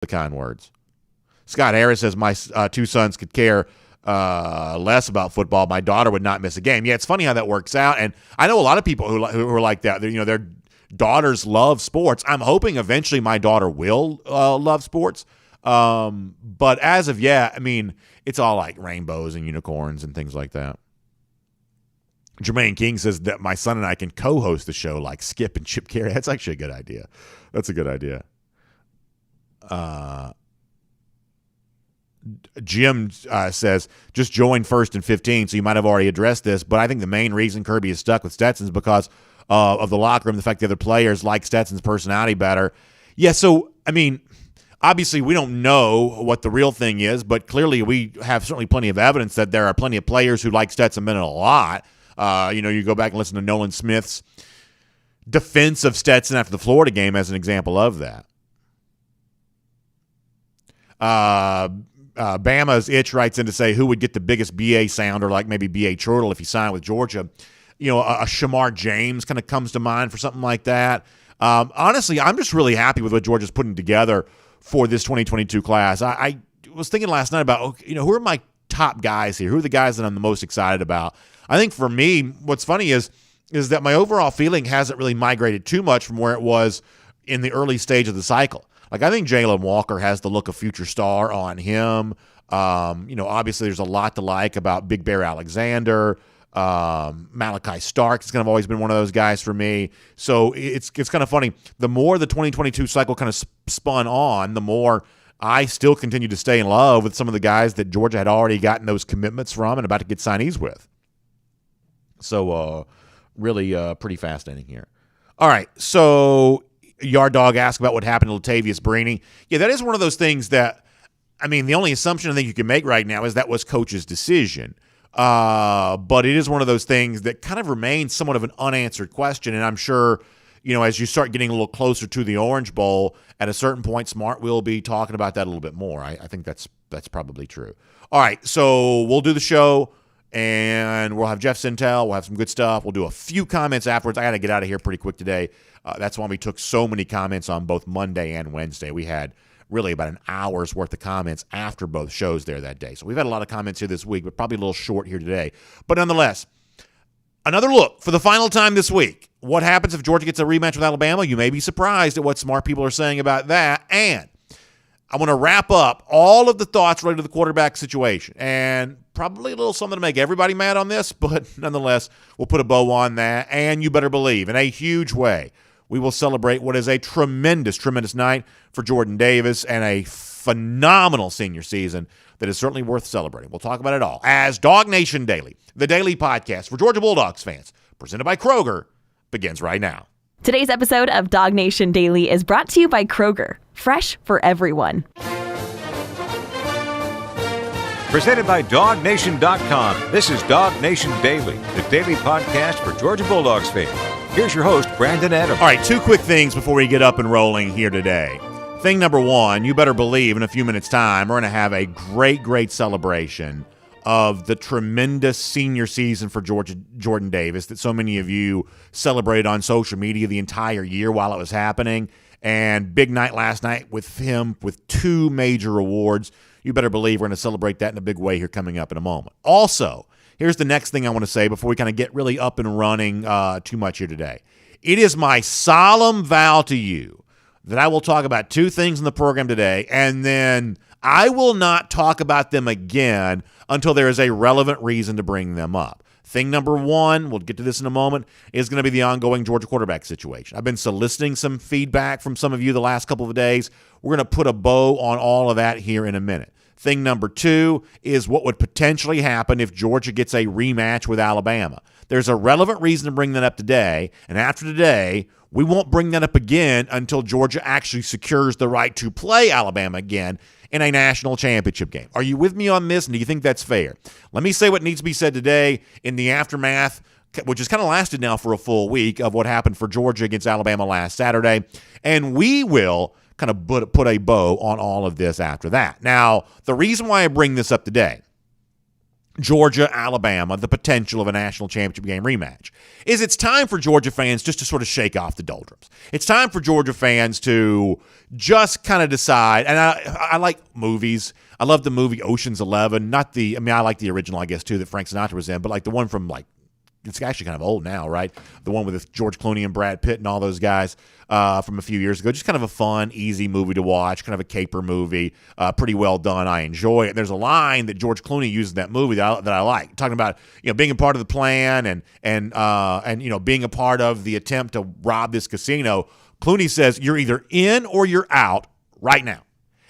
the kind words. Scott Harris says, my two sons could care less about football. My daughter would not miss a game. Yeah, it's funny how that works out. And I know a lot of people who are like that. Their daughters love sports. I'm hoping eventually my daughter will love sports. But as of yet, it's all like rainbows and unicorns and things like that. Jermaine King says that my son and I can co-host the show like Skip and Chip Carey. That's actually a good idea. That's a good idea. Jim says, just joined first and 15, so you might have already addressed this, but I think the main reason Kirby is stuck with Stetson is because of the locker room, the fact the other players like Stetson's personality better. Yeah, so, obviously we don't know what the real thing is, but clearly we have certainly plenty of evidence that there are plenty of players who like Stetson Bennett a lot. You go back and listen to Nolan Smith's defense of Stetson after the Florida game as an example of that. Bama's Itch writes in to say who would get the biggest BA sounder, like maybe BA Chortle if he signed with Georgia. A Shamar James kind of comes to mind for something like that. Honestly, I'm just really happy with what Georgia's putting together for this 2022 class. I was thinking last night about, who are my top guys here? Who are the guys that I'm the most excited about? I think for me, what's funny is that my overall feeling hasn't really migrated too much from where it was in the early stage of the cycle. Like, I think Jalen Walker has the look of future star on him. Obviously there's a lot to like about Big Bear Alexander. Malachi Stark has kind of always been one of those guys for me. So it's kind of funny. The more the 2022 cycle kind of spun on, the more I still continue to stay in love with some of the guys that Georgia had already gotten those commitments from and about to get signees with. So really pretty fascinating here. All right, so Yard Dog asked about what happened to Latavius Brini. Yeah, that is one of those things that, the only assumption I think you can make right now is that was coach's decision. But it is one of those things that kind of remains somewhat of an unanswered question. And I'm sure, as you start getting a little closer to the Orange Bowl, at a certain point, Smart will be talking about that a little bit more. I think that's probably true. All right, so we'll do the show, and we'll have Jeff Sintel. We'll have some good stuff. We'll do a few comments afterwards. I got to get out of here pretty quick today. That's why we took so many comments on both Monday and Wednesday. We had really about an hour's worth of comments after both shows there that day. So we've had a lot of comments here this week, but probably a little short here today. But nonetheless, another look for the final time this week. What happens if Georgia gets a rematch with Alabama? You may be surprised at what smart people are saying about that. And I want to wrap up all of the thoughts related to the quarterback situation. And probably a little something to make everybody mad on this, but nonetheless, we'll put a bow on that. And you better believe, in a huge way, we will celebrate what is a tremendous, tremendous night for Jordan Davis and a phenomenal senior season that is certainly worth celebrating. We'll talk about it all as DawgNation Daily, the daily podcast for Georgia Bulldogs fans, presented by Kroger, begins right now. Today's episode of DawgNation Daily is brought to you by Kroger, fresh for everyone. Presented by DawgNation.com. This is DawgNation Daily, the daily podcast for Georgia Bulldogs fans. Here's your host, Brandon Adams. All right, two quick things before we get up and rolling here today. Thing number one, you better believe in a few minutes' time, we're going to have a great, great celebration of the tremendous senior season for Jordan Davis that so many of you celebrated on social media the entire year while it was happening. And big night last night with him with two major awards. You better believe we're going to celebrate that in a big way here coming up in a moment. Also, here's the next thing I want to say before we kind of get really up and running too much here today. It is my solemn vow to you that I will talk about two things in the program today, and then I will not talk about them again until there is a relevant reason to bring them up. Thing number one, we'll get to this in a moment, is going to be the ongoing Georgia quarterback situation. I've been soliciting some feedback from some of you the last couple of days. We're going to put a bow on all of that here in a minute. Thing number two is what would potentially happen if Georgia gets a rematch with Alabama. There's a relevant reason to bring that up today, and after today, we won't bring that up again until Georgia actually secures the right to play Alabama again in a national championship game. Are you with me on this, and do you think that's fair? Let me say what needs to be said today in the aftermath, which has kind of lasted now for a full week, of what happened for Georgia against Alabama last Saturday, and we will kind of put a bow on all of this after that. Now, the reason why I bring this up today Georgia-Alabama, the potential of a national championship game rematch, is it's time for Georgia fans just to sort of shake off the doldrums. It's time for Georgia fans to just kind of decide, and I like movies. I love the movie Ocean's 11, I like the original, I guess, too, that Frank Sinatra was in, but like the one from it's actually kind of old now, right? The one with George Clooney and Brad Pitt and all those guys from a few years ago. Just kind of a fun, easy movie to watch, kind of a caper movie, pretty well done. I enjoy it. There's a line that George Clooney uses in that movie that I like, talking about being a part of the plan and being a part of the attempt to rob this casino. Clooney says, "You're either in or you're out right now."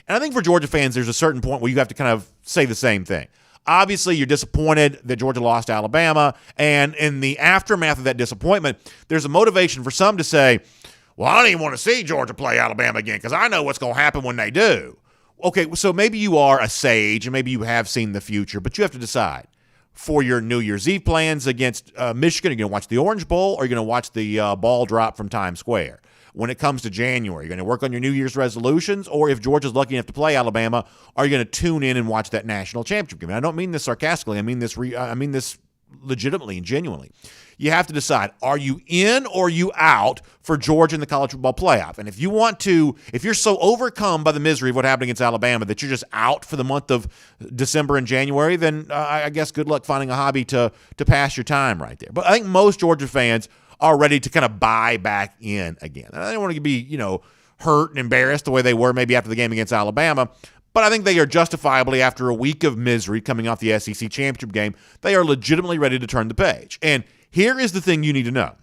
And I think for Georgia fans, there's a certain point where you have to kind of say the same thing. Obviously, you're disappointed that Georgia lost to Alabama, and in the aftermath of that disappointment, there's a motivation for some to say, well, I don't even want to see Georgia play Alabama again because I know what's going to happen when they do. Okay, so maybe you are a sage, and maybe you have seen the future, but you have to decide. For your New Year's Eve plans against Michigan, are you going to watch the Orange Bowl, or are you going to watch the ball drop from Times Square? When it comes to January, you're going to work on your New Year's resolutions, or if Georgia's lucky enough to play Alabama, are you going to tune in and watch that national championship game? And I don't mean this sarcastically. I mean this legitimately and genuinely. You have to decide, are you in or are you out for Georgia in the college football playoff? And if you're so overcome by the misery of what happened against Alabama that you're just out for the month of December and January, then I guess good luck finding a hobby to pass your time right there. But I think most Georgia fans are ready to kind of buy back in again. And I don't want to be, hurt and embarrassed the way they were maybe after the game against Alabama, but I think they are justifiably, after a week of misery coming off the SEC championship game, they are legitimately ready to turn the page. And here is the thing you need to know,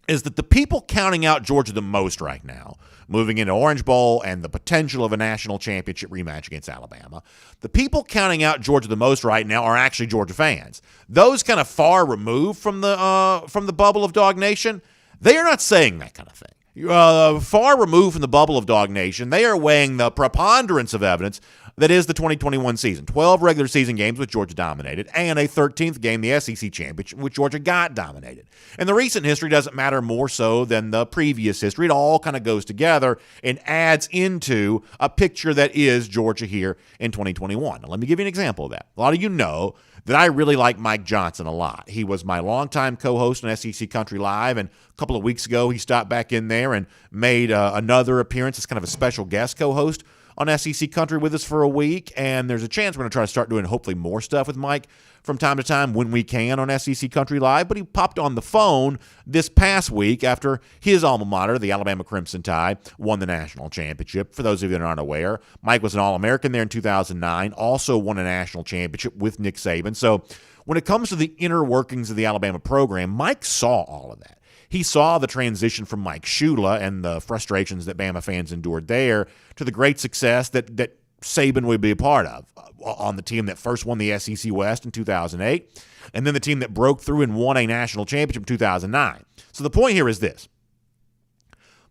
is that the people counting out Georgia the most right now, moving into Orange Bowl and the potential of a national championship rematch against Alabama, the people counting out Georgia the most right now are actually Georgia fans. Those kind of far removed from the bubble of DawgNation, they are not saying that kind of thing. Far removed from the bubble of DawgNation, they are weighing the preponderance of evidence that is the 2021 season. 12 regular season games which Georgia dominated, and a 13th game, the SEC championship, which Georgia got dominated. And the recent history doesn't matter more so than the previous history. It all kind of goes together and adds into a picture that is Georgia here in 2021. Now, let me give you an example of that. A lot of you know that I really like Mike Johnson a lot. He was my longtime co-host on SEC Country Live, and a couple of weeks ago he stopped back in there and made another appearance as kind of a special guest co-host on SEC Country with us for a week, and there's a chance we're going to try to start doing hopefully more stuff with Mike from time to time when we can on SEC Country Live, but he popped on the phone this past week after his alma mater, the Alabama Crimson Tide, won the national championship. For those of you that aren't aware, Mike was an All-American there in 2009, also won a national championship with Nick Saban. So when it comes to the inner workings of the Alabama program, Mike saw all of that. He saw the transition from Mike Shula and the frustrations that Bama fans endured there to the great success that Saban would be a part of on the team that first won the SEC West in 2008, and then the team that broke through and won a national championship in 2009. So the point here is this.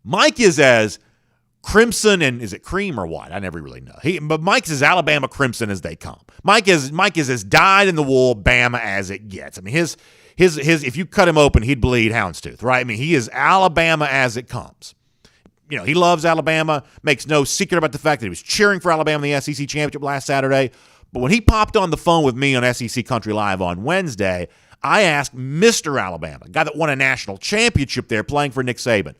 Mike is as crimson, and is it cream or what? I never really know. But Mike's as Alabama crimson as they come. Mike is as dyed-in-the-wool Bama as it gets. I mean, his if you cut him open, he'd bleed houndstooth, right? I mean, he is Alabama as it comes. He loves Alabama, makes no secret about the fact that he was cheering for Alabama in the SEC championship last Saturday. But when he popped on the phone with me on SEC Country Live on Wednesday, I asked Mr. Alabama, a guy that won a national championship there playing for Nick Saban,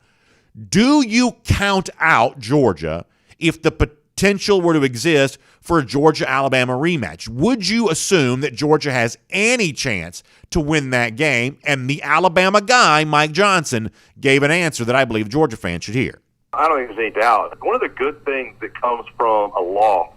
do you count out Georgia if the potential were to exist for a Georgia-Alabama rematch? Would you assume that Georgia has any chance to win that game? And the Alabama guy, Mike Johnson, gave an answer that I believe Georgia fans should hear. I don't even see any doubt. One of the good things that comes from a loss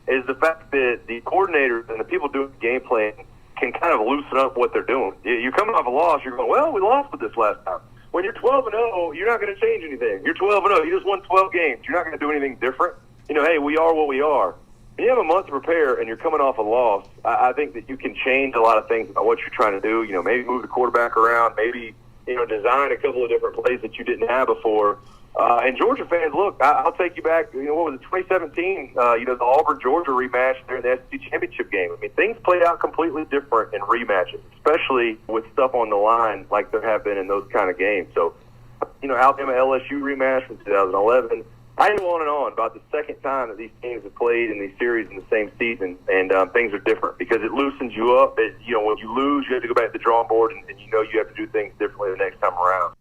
is the fact that the coordinators and the people doing the game plan can kind of loosen up what they're doing. You're coming off a loss, you're going, well, we lost with this last time. When you're 12-0, you're not going to change anything. You're 12-0. You just won 12 games. You're not going to do anything different. Hey, we are what we are. When you have a month to prepare and you're coming off a loss, I think that you can change a lot of things about what you're trying to do. Maybe move the quarterback around, maybe, design a couple of different plays that you didn't have before. And Georgia fans, look, I'll take you back, what was it, 2017, the Auburn-Georgia rematch there in the SEC championship game. I mean, things played out completely different in rematches, especially with stuff on the line like there have been in those kind of games. So, Alabama-LSU rematch from 2011, I can go on and on about the second time that these teams have played in these series in the same season, and things are different because it loosens you up. When you lose, you have to go back to the drawing board, and you have to do things differently the next time around.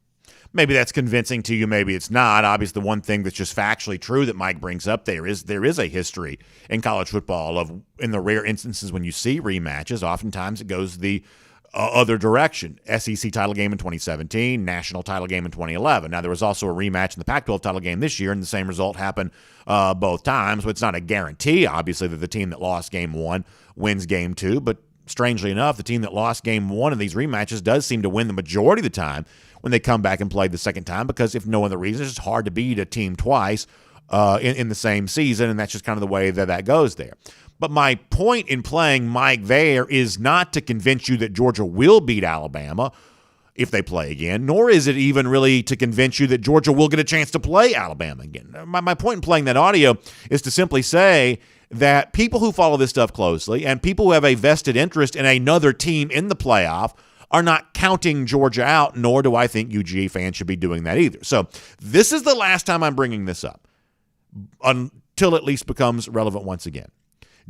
Maybe that's convincing to you. Maybe it's not. Obviously, the one thing that's just factually true that Mike brings up there is a history in college football of, in the rare instances when you see rematches, oftentimes it goes the other direction. SEC title game in 2017, national title game in 2011. Now, there was also a rematch in the Pac-12 title game this year, and the same result happened both times. So it's not a guarantee, obviously, that the team that lost game one wins game two, but strangely enough, the team that lost game one in these rematches does seem to win the majority of the time when they come back and play the second time, because if no other reason, it's just hard to beat a team twice in the same season, and that's just kind of the way that goes there. But my point in playing Mike there is not to convince you that Georgia will beat Alabama if they play again, nor is it even really to convince you that Georgia will get a chance to play Alabama again. My point in playing that audio is to simply say that people who follow this stuff closely and people who have a vested interest in another team in the playoff are not counting Georgia out, nor do I think UGA fans should be doing that either. So this is the last time I'm bringing this up until it at least becomes relevant once again.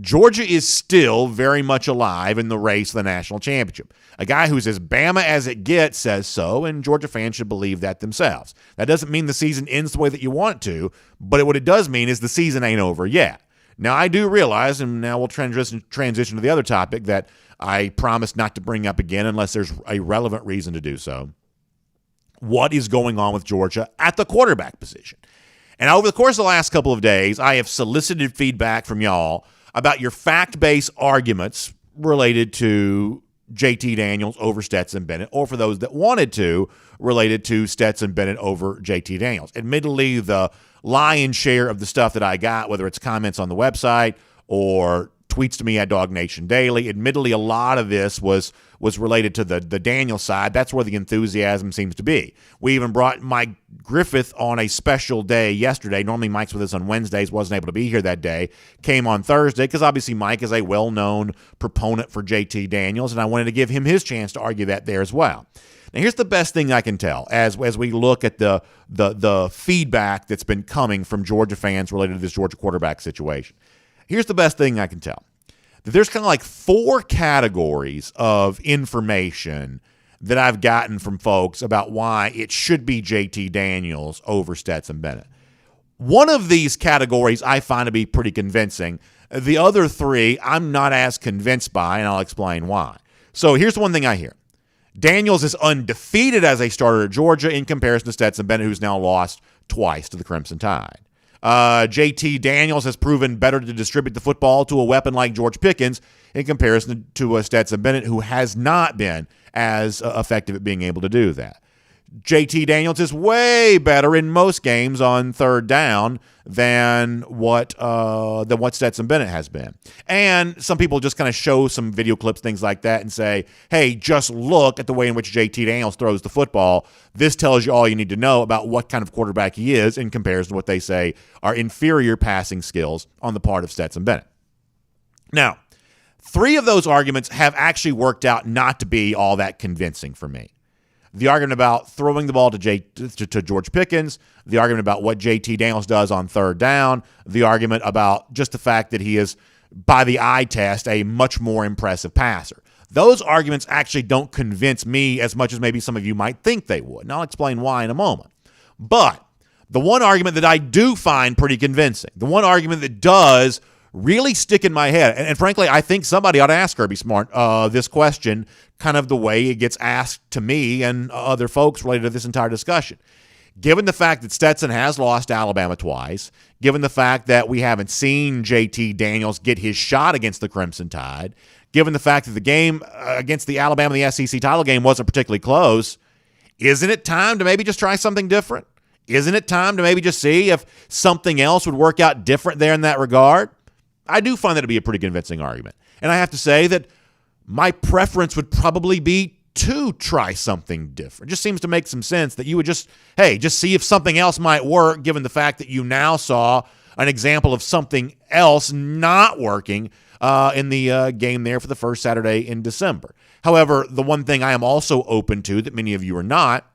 Georgia is still very much alive in the race for the national championship. A guy who's as Bama as it gets says so, and Georgia fans should believe that themselves. That doesn't mean the season ends the way that you want it to, but what it does mean is the season ain't over yet. Now, I do realize, and now we'll transition to the other topic that I promised not to bring up again unless there's a relevant reason to do so. What is going on with Georgia at the quarterback position? And over the course of the last couple of days, I have solicited feedback from y'all about your fact-based arguments related to JT Daniels over Stetson Bennett, or for those that wanted to, related to Stetson Bennett over JT Daniels. Admittedly, the lion's share of the stuff that I got, whether it's comments on the website or tweets to me at DawgNation Daily, admittedly, a lot of this was related to the Daniels side. That's where the enthusiasm seems to be. We even brought Mike Griffith on a special day yesterday. Normally Mike's with us on Wednesdays, wasn't able to be here that day. Came on Thursday because obviously Mike is a well-known proponent for JT Daniels, and I wanted to give him his chance to argue that there as well. Now, here's the best thing I can tell as we look at the feedback that's been coming from Georgia fans related to this Georgia quarterback situation. Here's the best thing I can tell. That there's kind of like 4 categories of information that I've gotten from folks about why it should be JT Daniels over Stetson Bennett. One of these categories I find to be pretty convincing. The other 3 I'm not as convinced by, and I'll explain why. So here's one thing I hear. Daniels is undefeated as a starter at Georgia in comparison to Stetson Bennett, who's now lost twice to the Crimson Tide. JT Daniels has proven better to distribute the football to a weapon like George Pickens in comparison to Stetson Bennett, who has not been as effective at being able to do that. JT Daniels is way better in most games on third down than what Stetson Bennett has been. And some people just kind of show some video clips, things like that, and say, hey, just look at the way in which JT Daniels throws the football. This tells you all you need to know about what kind of quarterback he is in comparison to what they say are inferior passing skills on the part of Stetson Bennett. Now, 3 of those arguments have actually worked out not to be all that convincing for me. The argument about throwing the ball to George Pickens, the argument about what JT Daniels does on third down, the argument about just the fact that he is, by the eye test, a much more impressive passer. Those arguments actually don't convince me as much as maybe some of you might think they would, and I'll explain why in a moment. But the one argument that I do find pretty convincing, the one argument that does really stick in my head, and frankly, I think somebody ought to ask Kirby Smart this question kind of the way it gets asked to me and other folks related to this entire discussion. Given the fact that Stetson has lost Alabama twice, given the fact that we haven't seen JT Daniels get his shot against the Crimson Tide, given the fact that the game against the Alabama, the SEC title game, wasn't particularly close, isn't it time to maybe just try something different? Isn't it time to maybe just see if something else would work out different there in that regard? I do find that to be a pretty convincing argument. And I have to say that my preference would probably be to try something different. It just seems to make some sense that you would just see if something else might work, given the fact that you now saw an example of something else not working in the game there for the first Saturday in December. However, the one thing I am also open to that many of you are not,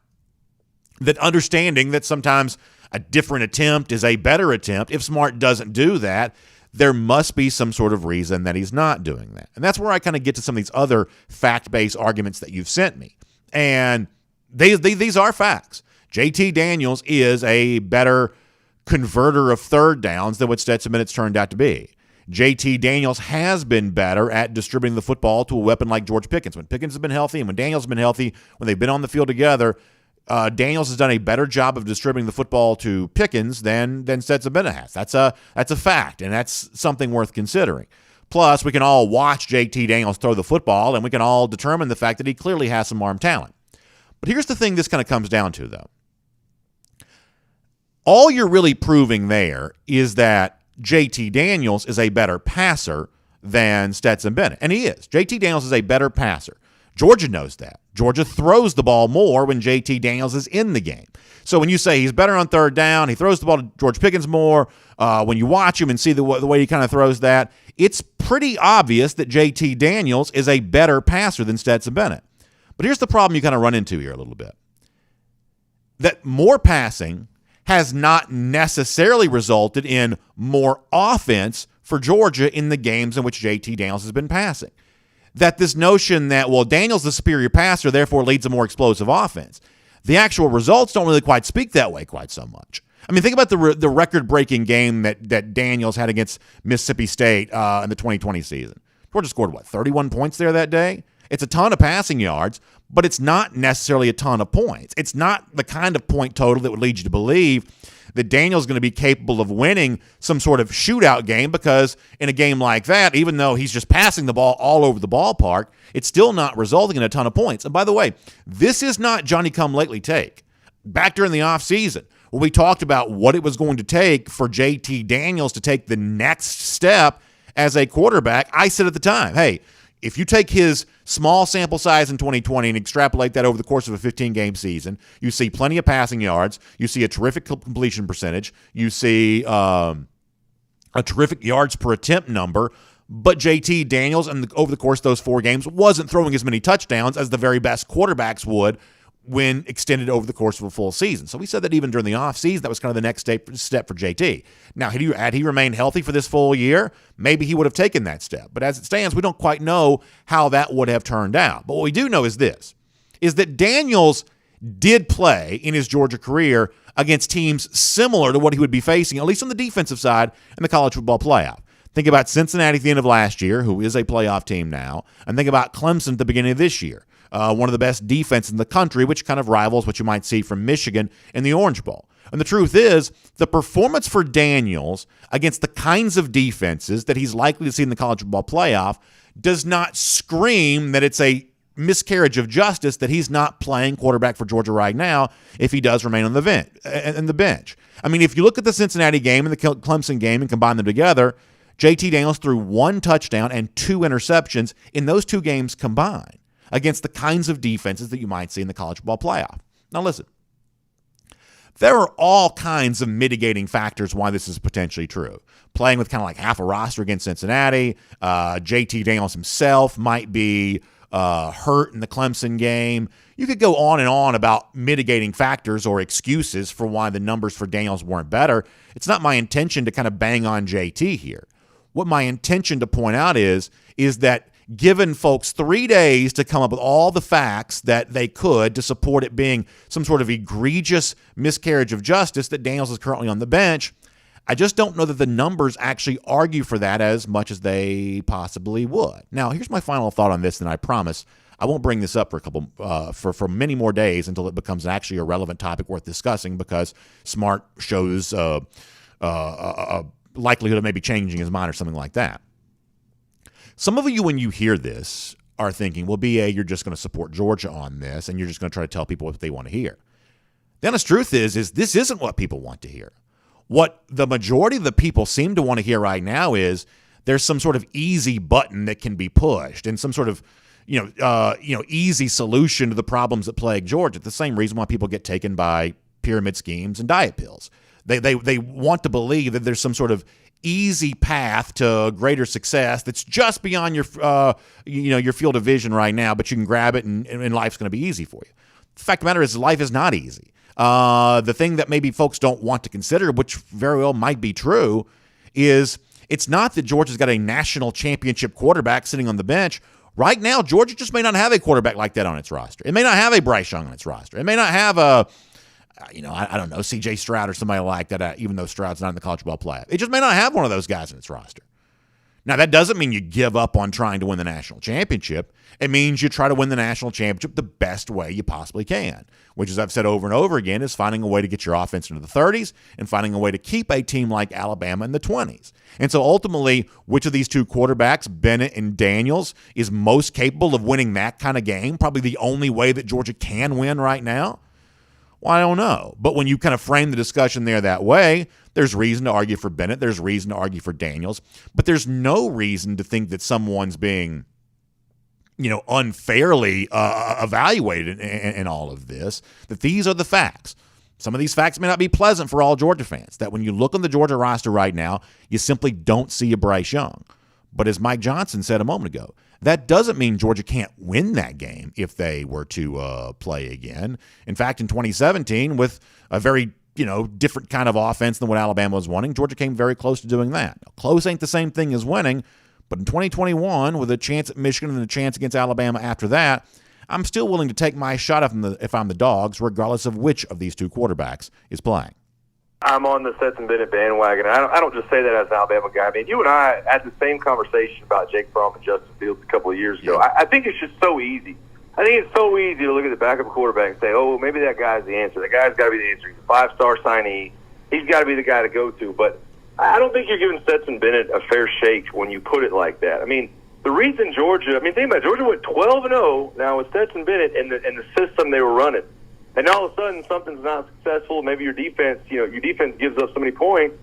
that understanding that sometimes a different attempt is a better attempt. If Smart doesn't do that, there must be some sort of reason that he's not doing that. And that's where I kind of get to some of these other fact-based arguments that you've sent me. And these are facts. JT Daniels is a better converter of third downs than what Stetson Bennett's turned out to be. JT Daniels has been better at distributing the football to a weapon like George Pickens. When Pickens has been healthy and when Daniels has been healthy, when they've been on the field together, Daniels has done a better job of distributing the football to Pickens than Stetson Bennett has. That's a fact, and that's something worth considering. Plus, we can all watch JT Daniels throw the football, and we can all determine the fact that he clearly has some arm talent. But here's the thing this kind of comes down to, though. All you're really proving there is that JT Daniels is a better passer than Stetson Bennett, and he is. JT Daniels is a better passer. Georgia knows that. Georgia throws the ball more when JT Daniels is in the game. So when you say he's better on third down, he throws the ball to George Pickens more, when you watch him and see the way he kind of throws that, it's pretty obvious that JT Daniels is a better passer than Stetson Bennett. But here's the problem you kind of run into here a little bit. That more passing has not necessarily resulted in more offense for Georgia in the games in which JT Daniels has been passing. That this notion that, well, Daniels is the superior passer, therefore leads a more explosive offense. The actual results don't really quite speak that way quite so much. I mean, think about the record-breaking game that Daniels had against Mississippi State in the 2020 season. Georgia scored, 31 points there that day? It's a ton of passing yards, but it's not necessarily a ton of points. It's not the kind of point total that would lead you to believe that Daniel's going to be capable of winning some sort of shootout game, because in a game like that, even though he's just passing the ball all over the ballpark, it's still not resulting in a ton of points. And by the way, this is not Johnny-come-lately take. Back during the offseason, when we talked about what it was going to take for JT Daniels to take the next step as a quarterback, I said at the time, hey, if you take his small sample size in 2020 and extrapolate that over the course of a 15-game season, you see plenty of passing yards, you see a terrific completion percentage, you see a terrific yards per attempt number, but JT Daniels, over the course of those 4 games, wasn't throwing as many touchdowns as the very best quarterbacks would when extended over the course of a full season. So we said that even during the offseason, that was kind of the next step for JT. Now, had he remained healthy for this full year, maybe he would have taken that step. But as it stands, we don't quite know how that would have turned out. But what we do know is this, is that Daniels did play in his Georgia career against teams similar to what he would be facing, at least on the defensive side, in the college football playoff. Think about Cincinnati at the end of last year, who is a playoff team now, and think about Clemson at the beginning of this year. One of the best defenses in the country, which kind of rivals what you might see from Michigan in the Orange Bowl. And the truth is, the performance for Daniels against the kinds of defenses that he's likely to see in the college football playoff does not scream that it's a miscarriage of justice that he's not playing quarterback for Georgia right now if he does remain on the bench. I mean, if you look at the Cincinnati game and the Clemson game and combine them together, JT Daniels threw 1 touchdown and 2 interceptions in those 2 games combined against the kinds of defenses that you might see in the college football playoff. Now listen, there are all kinds of mitigating factors why this is potentially true. Playing with kind of like half a roster against Cincinnati, JT Daniels himself might be hurt in the Clemson game. You could go on and on about mitigating factors or excuses for why the numbers for Daniels weren't better. It's not my intention to kind of bang on JT here. What my intention to point out is that given folks 3 days to come up with all the facts that they could to support it being some sort of egregious miscarriage of justice that Daniels is currently on the bench, I just don't know that the numbers actually argue for that as much as they possibly would. Now, here's my final thought on this, and I promise I won't bring this up for many more days until it becomes actually a relevant topic worth discussing, because Smart shows a likelihood of maybe changing his mind or something like that. Some of you, when you hear this, are thinking, well, BA, you're just going to support Georgia on this, and you're just going to try to tell people what they want to hear. The honest truth is this isn't what people want to hear. What the majority of the people seem to want to hear right now is there's some sort of easy button that can be pushed and some sort of easy solution to the problems that plague Georgia. It's the same reason why people get taken by pyramid schemes and diet pills. They want to believe that there's some sort of easy path to greater success that's just beyond your field of vision right now, but you can grab it and life's going to be easy for you. The fact of the matter is life is not easy. The thing that maybe folks don't want to consider, which very well might be true, is it's not that Georgia's got a national championship quarterback sitting on the bench. Right now, Georgia just may not have a quarterback like that on its roster. It may not have a Bryce Young on its roster. It may not have a, I don't know, C.J. Stroud or somebody like that, even though Stroud's not in the college football playoff. It just may not have one of those guys in its roster. Now, that doesn't mean you give up on trying to win the national championship. It means you try to win the national championship the best way you possibly can, which, as I've said over and over again, is finding a way to get your offense into the 30s and finding a way to keep a team like Alabama in the 20s. And so ultimately, which of these two quarterbacks, Bennett and Daniels, is most capable of winning that kind of game, probably the only way that Georgia can win right now? Well, I don't know. But when you kind of frame the discussion there that way, there's reason to argue for Bennett. There's reason to argue for Daniels. But there's no reason to think that someone's being, unfairly evaluated in all of this, that these are the facts. Some of these facts may not be pleasant for all Georgia fans, that when you look on the Georgia roster right now, you simply don't see a Bryce Young. But as Mike Johnson said a moment ago, that doesn't mean Georgia can't win that game if they were to play again. In fact, in 2017, with a very different kind of offense than what Alabama was wanting, Georgia came very close to doing that. Now, close ain't the same thing as winning, but in 2021, with a chance at Michigan and a chance against Alabama after that, I'm still willing to take my shot if I'm the Dogs, regardless of which of these two quarterbacks is playing. I'm on the Stetson Bennett bandwagon. I don't just say that as an Alabama guy. I mean, you and I had the same conversation about Jake Fromm and Justin Fields a couple of years ago. I think it's just so easy. I think it's so easy to look at the backup quarterback and say, oh, maybe that guy's the answer. That guy's got to be the answer. He's a 5-star signee. He's got to be the guy to go to. But I don't think you're giving Stetson Bennett a fair shake when you put it like that. I mean, the reason Georgia, think about it, Georgia went 12-0 now with Stetson Bennett and the system they were running. And all of a sudden something's not successful. Maybe your defense gives up so many points.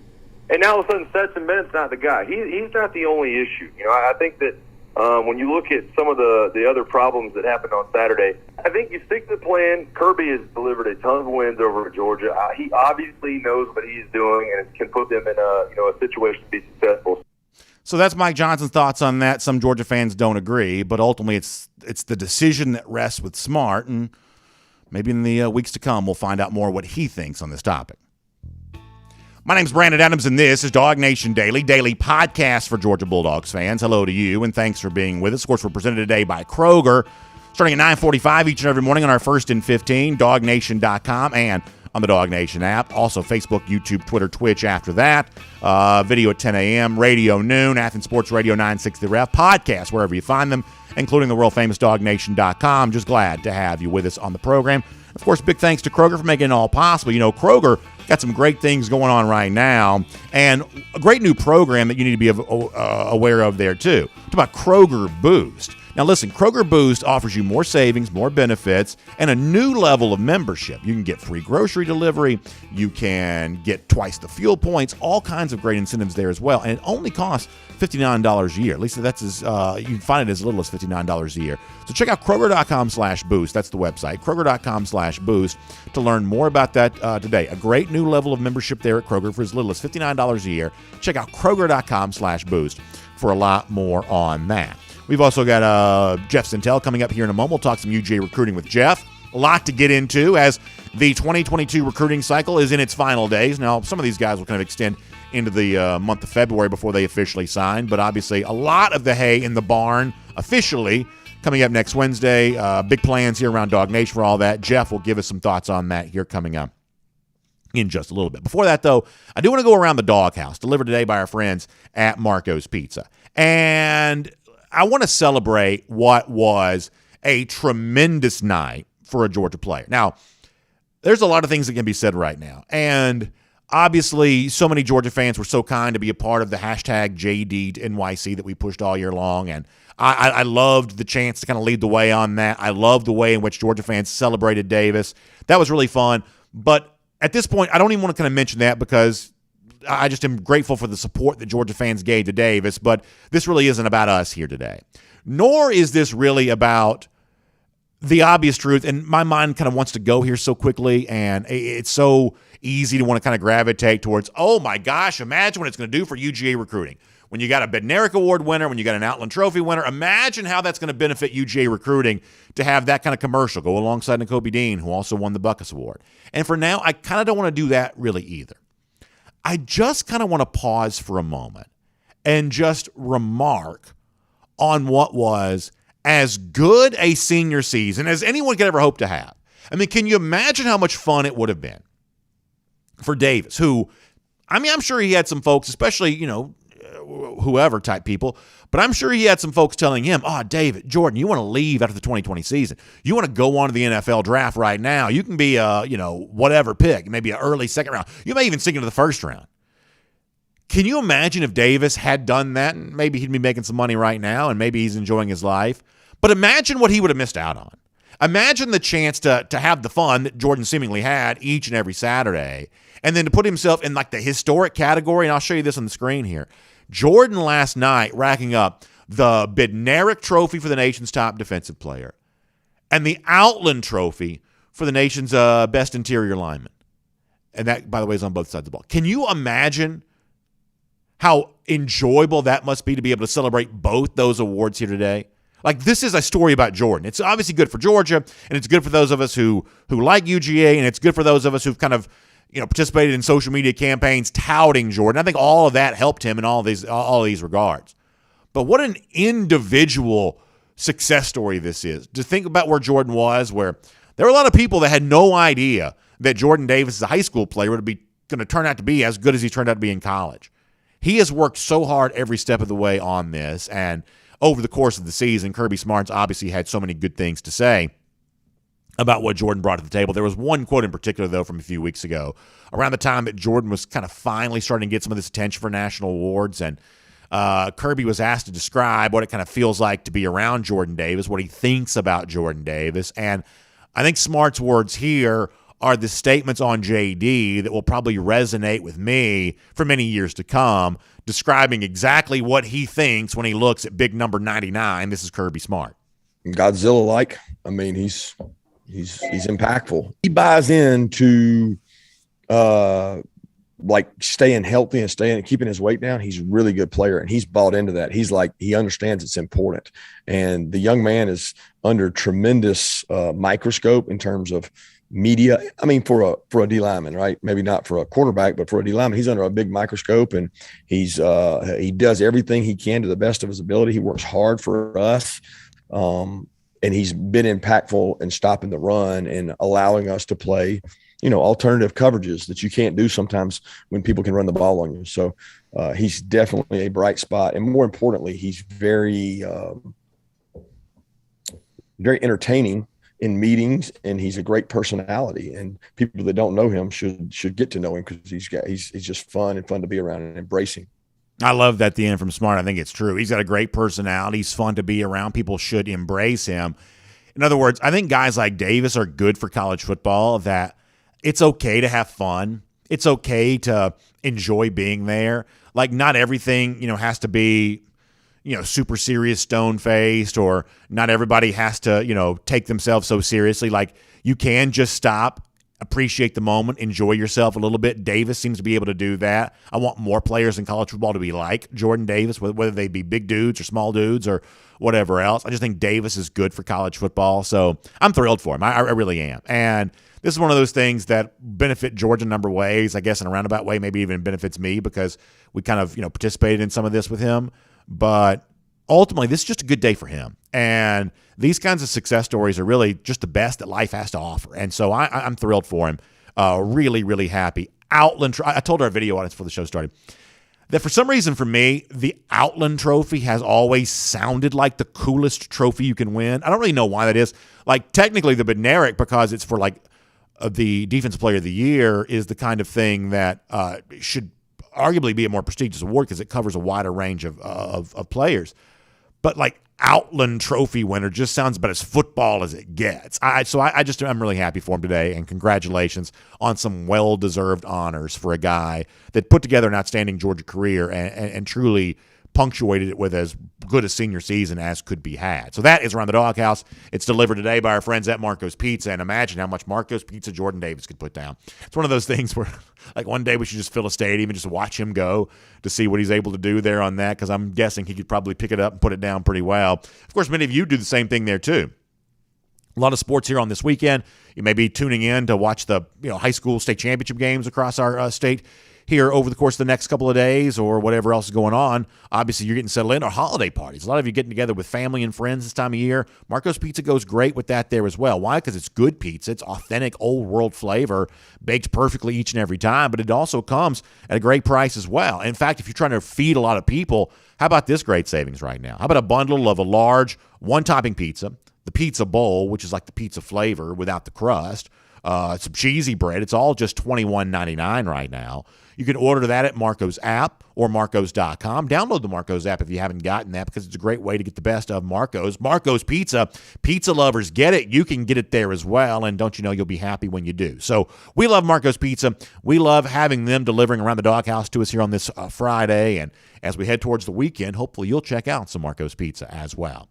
And now all of a sudden Stetson Bennett's not the guy. He's not the only issue. I think that when you look at some of the other problems that happened on Saturday, I think you stick to the plan. Kirby has delivered a ton of wins over Georgia. He obviously knows what he's doing and can put them in a situation to be successful. So that's Mike Johnson's thoughts on that. Some Georgia fans don't agree, but ultimately it's the decision that rests with Smart, and maybe in the weeks to come we'll find out more what he thinks on this topic. My name's Brandon Adams, and this is DawgNation Daily, daily podcast for Georgia Bulldogs fans. Hello to you, and thanks for being with us. Of course, we're presented today by Kroger, starting at 9:45 each and every morning on our First and 15, DawgNation.com, and on the DawgNation app. Also, Facebook, YouTube, Twitter, Twitch after that. Video at 10 a.m., radio noon, Athens Sports Radio 960 Ref, podcast wherever you find them, including the world-famous DawgNation.com. Just glad to have you with us on the program. Of course, big thanks to Kroger for making it all possible. Kroger got some great things going on right now, and a great new program that you need to be aware of there, too. Talk about Kroger Boost. Now, listen, Kroger Boost offers you more savings, more benefits, and a new level of membership. You can get free grocery delivery. You can get twice the fuel points, all kinds of great incentives there as well. And it only costs $59 a year. At least that's you can find it as little as $59 a year. So check out Kroger.com/boost. That's the website, Kroger.com/boost, to learn more about that today. A great new level of membership there at Kroger for as little as $59 a year. Check out Kroger.com/boost for a lot more on that. We've also got Jeff Sintel coming up here in a moment. We'll talk some UGA recruiting with Jeff. A lot to get into as the 2022 recruiting cycle is in its final days. Now, some of these guys will kind of extend into the month of February before they officially sign, but obviously a lot of the hay in the barn officially coming up next Wednesday. Big plans here around DawgNation for all that. Jeff will give us some thoughts on that here coming up in just a little bit. Before that, though, I do want to go around the doghouse, delivered today by our friends at Marco's Pizza. And I want to celebrate what was a tremendous night for a Georgia player. Now, there's a lot of things that can be said right now. And obviously, so many Georgia fans were so kind to be a part of the hashtag JDNYC that we pushed all year long. And I loved the chance to kind of lead the way on that. I loved the way in which Georgia fans celebrated Davis. That was really fun. But at this point, I don't even want to kind of mention that because I just am grateful for the support that Georgia fans gave to Davis, but this really isn't about us here today. Nor is this really about the obvious truth, and my mind kind of wants to go here so quickly, and it's so easy to want to kind of gravitate towards, oh my gosh, imagine what it's going to do for UGA recruiting. When you got a Bednarik Award winner, when you got an Outland Trophy winner, imagine how that's going to benefit UGA recruiting to have that kind of commercial go alongside N'Kobe Dean, who also won the Buckus Award. And for now, I kind of don't want to do that really either. I just kind of want to pause for a moment and just remark on what was as good a senior season as anyone could ever hope to have. I mean, can you imagine how much fun it would have been for Davis, who, I mean, I'm sure he had some folks, especially, whoever type people, but I'm sure he had some folks telling him, David, Jordan, you want to leave after the 2020 season. You want to go on to the NFL draft right now. You can be a, whatever pick, maybe an early second round. You may even sink into the first round. Can you imagine if Davis had done that? And maybe he'd be making some money right now, and maybe he's enjoying his life. But imagine what he would have missed out on. Imagine the chance to have the fun that Jordan seemingly had each and every Saturday, and then to put himself in like the historic category. And I'll show you this on the screen here. Jordan last night racking up the Bednarik Trophy for the nation's top defensive player and the Outland Trophy for the nation's best interior lineman. And that, by the way, is on both sides of the ball. Can you imagine how enjoyable that must be to be able to celebrate both those awards here today? Like, this is a story about Jordan. It's obviously good for Georgia, and it's good for those of us who like UGA, and it's good for those of us who've kind of participated in social media campaigns touting Jordan. I think all of that helped him in all these regards. But what an individual success story this is. To think about where Jordan was, where there were a lot of people that had no idea that Jordan Davis, as a high school player, would be going to turn out to be as good as he turned out to be in college. He has worked so hard every step of the way on this, and over the course of the season, Kirby Smart's obviously had so many good things to say about what Jordan brought to the table. There was one quote in particular, though, from a few weeks ago, around the time that Jordan was kind of finally starting to get some of this attention for national awards, and Kirby was asked to describe what it kind of feels like to be around Jordan Davis, what he thinks about Jordan Davis, and I think Smart's words here are the statements on JD that will probably resonate with me for many years to come, describing exactly what he thinks when he looks at big number 99. This is Kirby Smart. Godzilla-like. I mean, he's impactful. He buys into staying healthy and keeping his weight down. He's a really good player, and he's bought into that. He's like, he understands it's important. And the young man is under tremendous microscope in terms of media. I mean, for a D lineman, right? Maybe not for a quarterback, but for a D lineman, he's under a big microscope, and he does everything he can to the best of his ability. He works hard for us. And he's been impactful in stopping the run and allowing us to play, alternative coverages that you can't do sometimes when people can run the ball on you. So he's definitely a bright spot. And more importantly, he's very, very entertaining in meetings, and he's a great personality, and people that don't know him should get to know him, because he's just fun to be around and embracing. I love that the end from Smart. I think it's true. He's got a great personality. He's fun to be around. People should embrace him. In other words, I think guys like Davis are good for college football, that it's okay to have fun. It's okay to enjoy being there. Like, not everything, has to be, super serious, stone-faced, or not everybody has to, take themselves so seriously. Like, you can just stop, appreciate the moment, enjoy yourself a little bit. Davis seems to be able to do that. I want more players in college football to be like Jordan Davis, whether they be big dudes or small dudes or whatever else. I just think Davis is good for college football, so I'm thrilled for him. I really am. And this is one of those things that benefit Georgia a number of ways, I guess in a roundabout way, maybe even benefits me, because we kind of, participated in some of this with him. But ultimately, this is just a good day for him. And these kinds of success stories are really just the best that life has to offer. And so I'm thrilled for him. Really, really happy. Outland, I told our video audience before the show started that for some reason for me, the Outland Trophy has always sounded like the coolest trophy you can win. I don't really know why that is. Like, technically the Bednarik, because it's for like the Defensive Player of the Year, is the kind of thing that should arguably be a more prestigious award because it covers a wider range of players. But like Outland Trophy winner just sounds about as football as it gets. I'm really happy for him today, and congratulations on some well-deserved honors for a guy that put together an outstanding Georgia career and truly punctuated it with as good a senior season as could be had. So that is Around the Doghouse. It's delivered today by our friends at Marco's Pizza, and imagine how much Marco's Pizza Jordan Davis could put down. It's one of those things where, like, one day we should just fill a stadium and just watch him go to see what he's able to do there on that, because I'm guessing he could probably pick it up and put it down pretty well. Of course, many of you do the same thing there too. A lot of sports here on this weekend. You may be tuning in to watch the high school state championship games across our state here over the course of the next couple of days, or whatever else is going on. Obviously, you're getting settled in, or holiday parties. A lot of you getting together with family and friends this time of year. Marco's Pizza goes great with that there as well. Why? Because it's good pizza. It's authentic, old-world flavor, baked perfectly each and every time, but it also comes at a great price as well. In fact, if you're trying to feed a lot of people, how about this great savings right now? How about a bundle of a large one-topping pizza, the pizza bowl, which is like the pizza flavor without the crust, some cheesy bread. It's all just $21.99 right now. You can order that at Marco's app or Marcos.com. Download the Marco's app if you haven't gotten that, because it's a great way to get the best of Marco's. Marco's Pizza. Pizza lovers get it. You can get it there as well, and don't you know, you'll be happy when you do. So we love Marco's Pizza. We love having them delivering Around the Doghouse to us here on this Friday, and as we head towards the weekend, hopefully you'll check out some Marco's Pizza as well.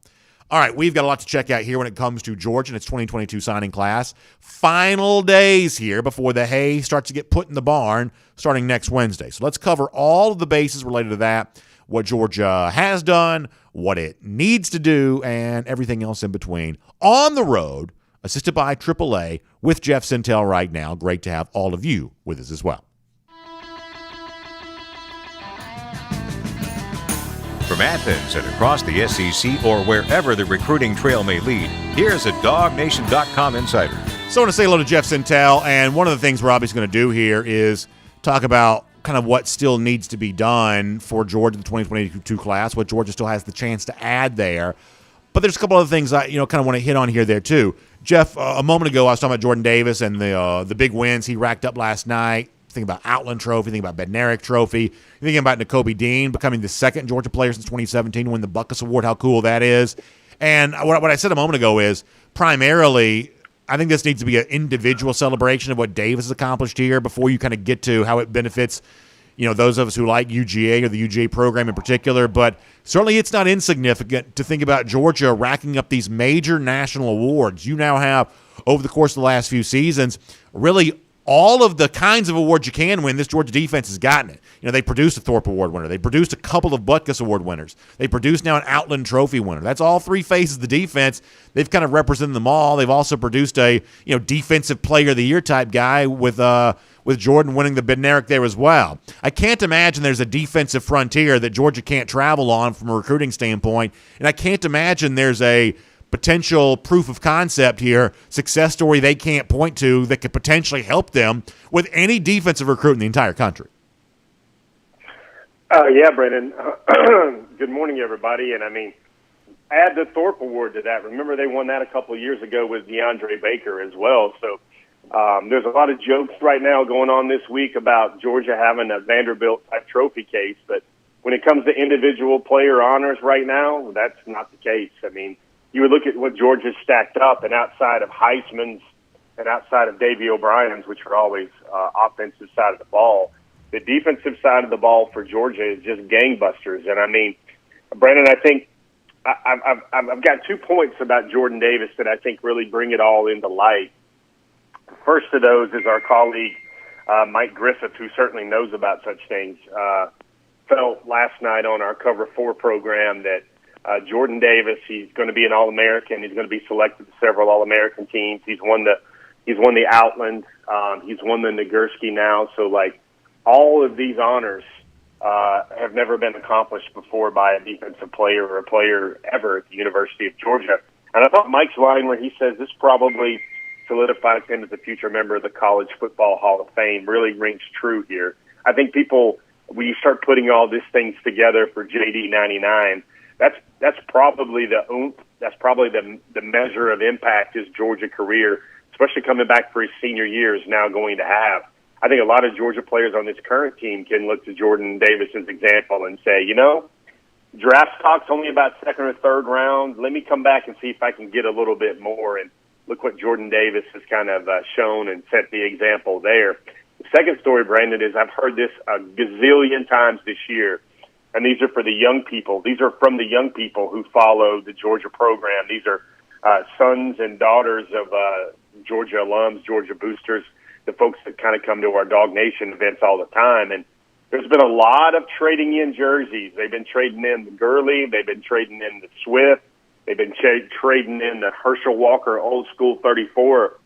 All right, we've got a lot to check out here when it comes to Georgia and its 2022 signing class. Final days here before the hay starts to get put in the barn starting next Wednesday. So let's cover all of the bases related to that, what Georgia has done, what it needs to do, and everything else in between. On the road, assisted by AAA with Jeff Sintel right now. Great to have all of you with us as well. From Athens and across the SEC or wherever the recruiting trail may lead, here's a DawgNation.com insider. So I want to say hello to Jeff Sintel, and one of the things we're obviously going to do here is talk about kind of what still needs to be done for Georgia, the 2022 class, what Georgia still has the chance to add there. But there's a couple other things I kind of want to hit on here there too. Jeff, a moment ago I was talking about Jordan Davis and the big wins he racked up last night. Think about Outland Trophy, think about Bednarik Trophy. You're thinking about Nakobe Dean becoming the second Georgia player since 2017 to win the Butkus Award, how cool that is. And what I said a moment ago is primarily I think this needs to be an individual celebration of what Davis has accomplished here before you kind of get to how it benefits those of us who like UGA or the UGA program in particular. But certainly it's not insignificant to think about Georgia racking up these major national awards. You now have, over the course of the last few seasons, really all of the kinds of awards you can win. This Georgia defense has gotten it. They produced a Thorpe Award winner. They produced a couple of Butkus Award winners. They produced now an Outland Trophy winner. That's all three phases of the defense. They've kind of represented them all. They've also produced a defensive player of the year type guy with Jordan winning the Bednarik there as well. I can't imagine there's a defensive frontier that Georgia can't travel on from a recruiting standpoint, and I can't imagine there's a potential proof of concept here, success story they can't point to that could potentially help them with any defensive recruit in the entire country. Yeah, Brendan. Good morning, everybody. And add the Thorpe Award to that. Remember, they won that a couple of years ago with DeAndre Baker as well. So there's a lot of jokes right now going on this week about Georgia having a Vanderbilt-type trophy case. But when it comes to individual player honors right now, that's not the case. You would look at what Georgia's stacked up, and outside of Heisman's and outside of Davey O'Brien's, which are always offensive side of the ball, the defensive side of the ball for Georgia is just gangbusters. And Brandon, I think I've got 2 points about Jordan Davis that I think really bring it all into light. First of those is our colleague Mike Griffith, who certainly knows about such things, felt last night on our Cover 4 program that Jordan Davis, he's going to be an All-American. He's going to be selected to several All-American teams. He's won the Outland. He's won the Nagurski now. So, all of these honors have never been accomplished before by a defensive player or a player ever at the University of Georgia. And I thought Mike's line where he says this probably solidifies him as a future member of the College Football Hall of Fame really rings true here. I think when you start putting all these things together for JD 99, that's probably the measure of impact his Georgia career, especially coming back for his senior year, is now going to have. I think a lot of Georgia players on this current team can look to Jordan Davis's example and say, draft stock's only about second or third round. Let me come back and see if I can get a little bit more. And look what Jordan Davis has kind of shown and set the example there. The second story, Brandon, is I've heard this a gazillion times this year. and these are for the young people. These are from the young people who follow the Georgia program. These are sons and daughters of Georgia alums, Georgia boosters, the folks that kind of come to our DawgNation events all the time. And there's been a lot of trading in jerseys. They've been trading in the Gurley. They've been trading in the Swift. They've been trading in the Herschel Walker Old School 34.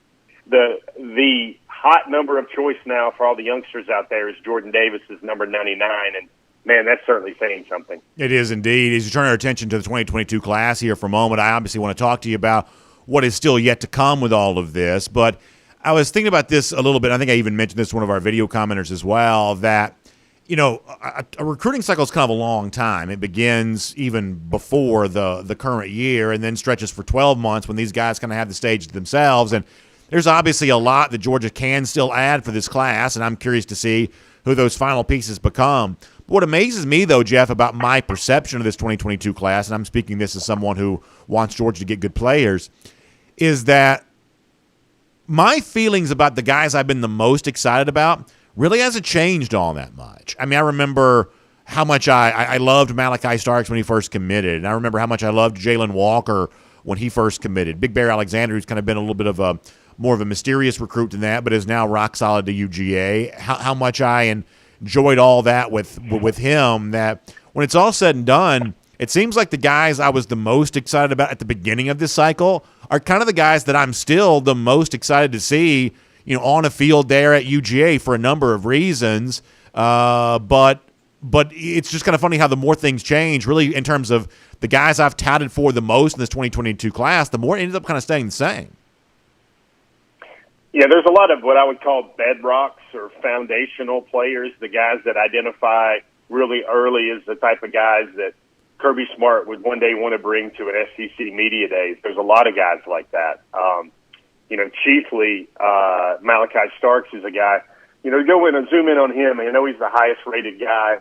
The hot number of choice now for all the youngsters out there is Jordan Davis's number 99, and man, that's certainly saying something. It is indeed. As you turn our attention to the 2022 class here for a moment, I obviously want to talk to you about what is still yet to come with all of this. But I was thinking about this a little bit. I think I even mentioned this to one of our video commenters as well, that, you know, a recruiting cycle is kind of a long time. It begins even before the current year and then stretches for 12 months when these guys kind of have the stage to themselves. And there's obviously a lot that Georgia can still add for this class, and I'm curious to see who those final pieces become. What amazes me, though, Jeff, about my perception of this 2022 class, and I'm speaking this as someone who wants Georgia to get good players, is that my feelings about the guys I've been the most excited about really hasn't changed all that much. I mean, I remember how much I loved Malachi Starks when he first committed, and I remember how much I loved Jalen Walker when he first committed. Big Bear Alexander, who's kind of been a little bit of a more of a mysterious recruit than that, but is now rock solid to UGA. How much I enjoyed all that with him, that when it's all said and done, it seems like the guys I was the most excited about at the beginning of this cycle are kind of the guys that I'm still the most excited to see, you know, on a field there at UGA for a number of reasons. But it's just kind of funny how the more things change, really, in terms of the guys I've touted for the most in this 2022 class, the more it ends up kind of staying the same. Yeah, there's a lot of what I would call bedrocks or foundational players, the guys that identify really early as the type of guys that Kirby Smart would one day want to bring to an SEC media days. There's a lot of guys like that. You know, chiefly Malachi Starks is a guy, you know, go in and zoom in on him. I know he's the highest rated guy.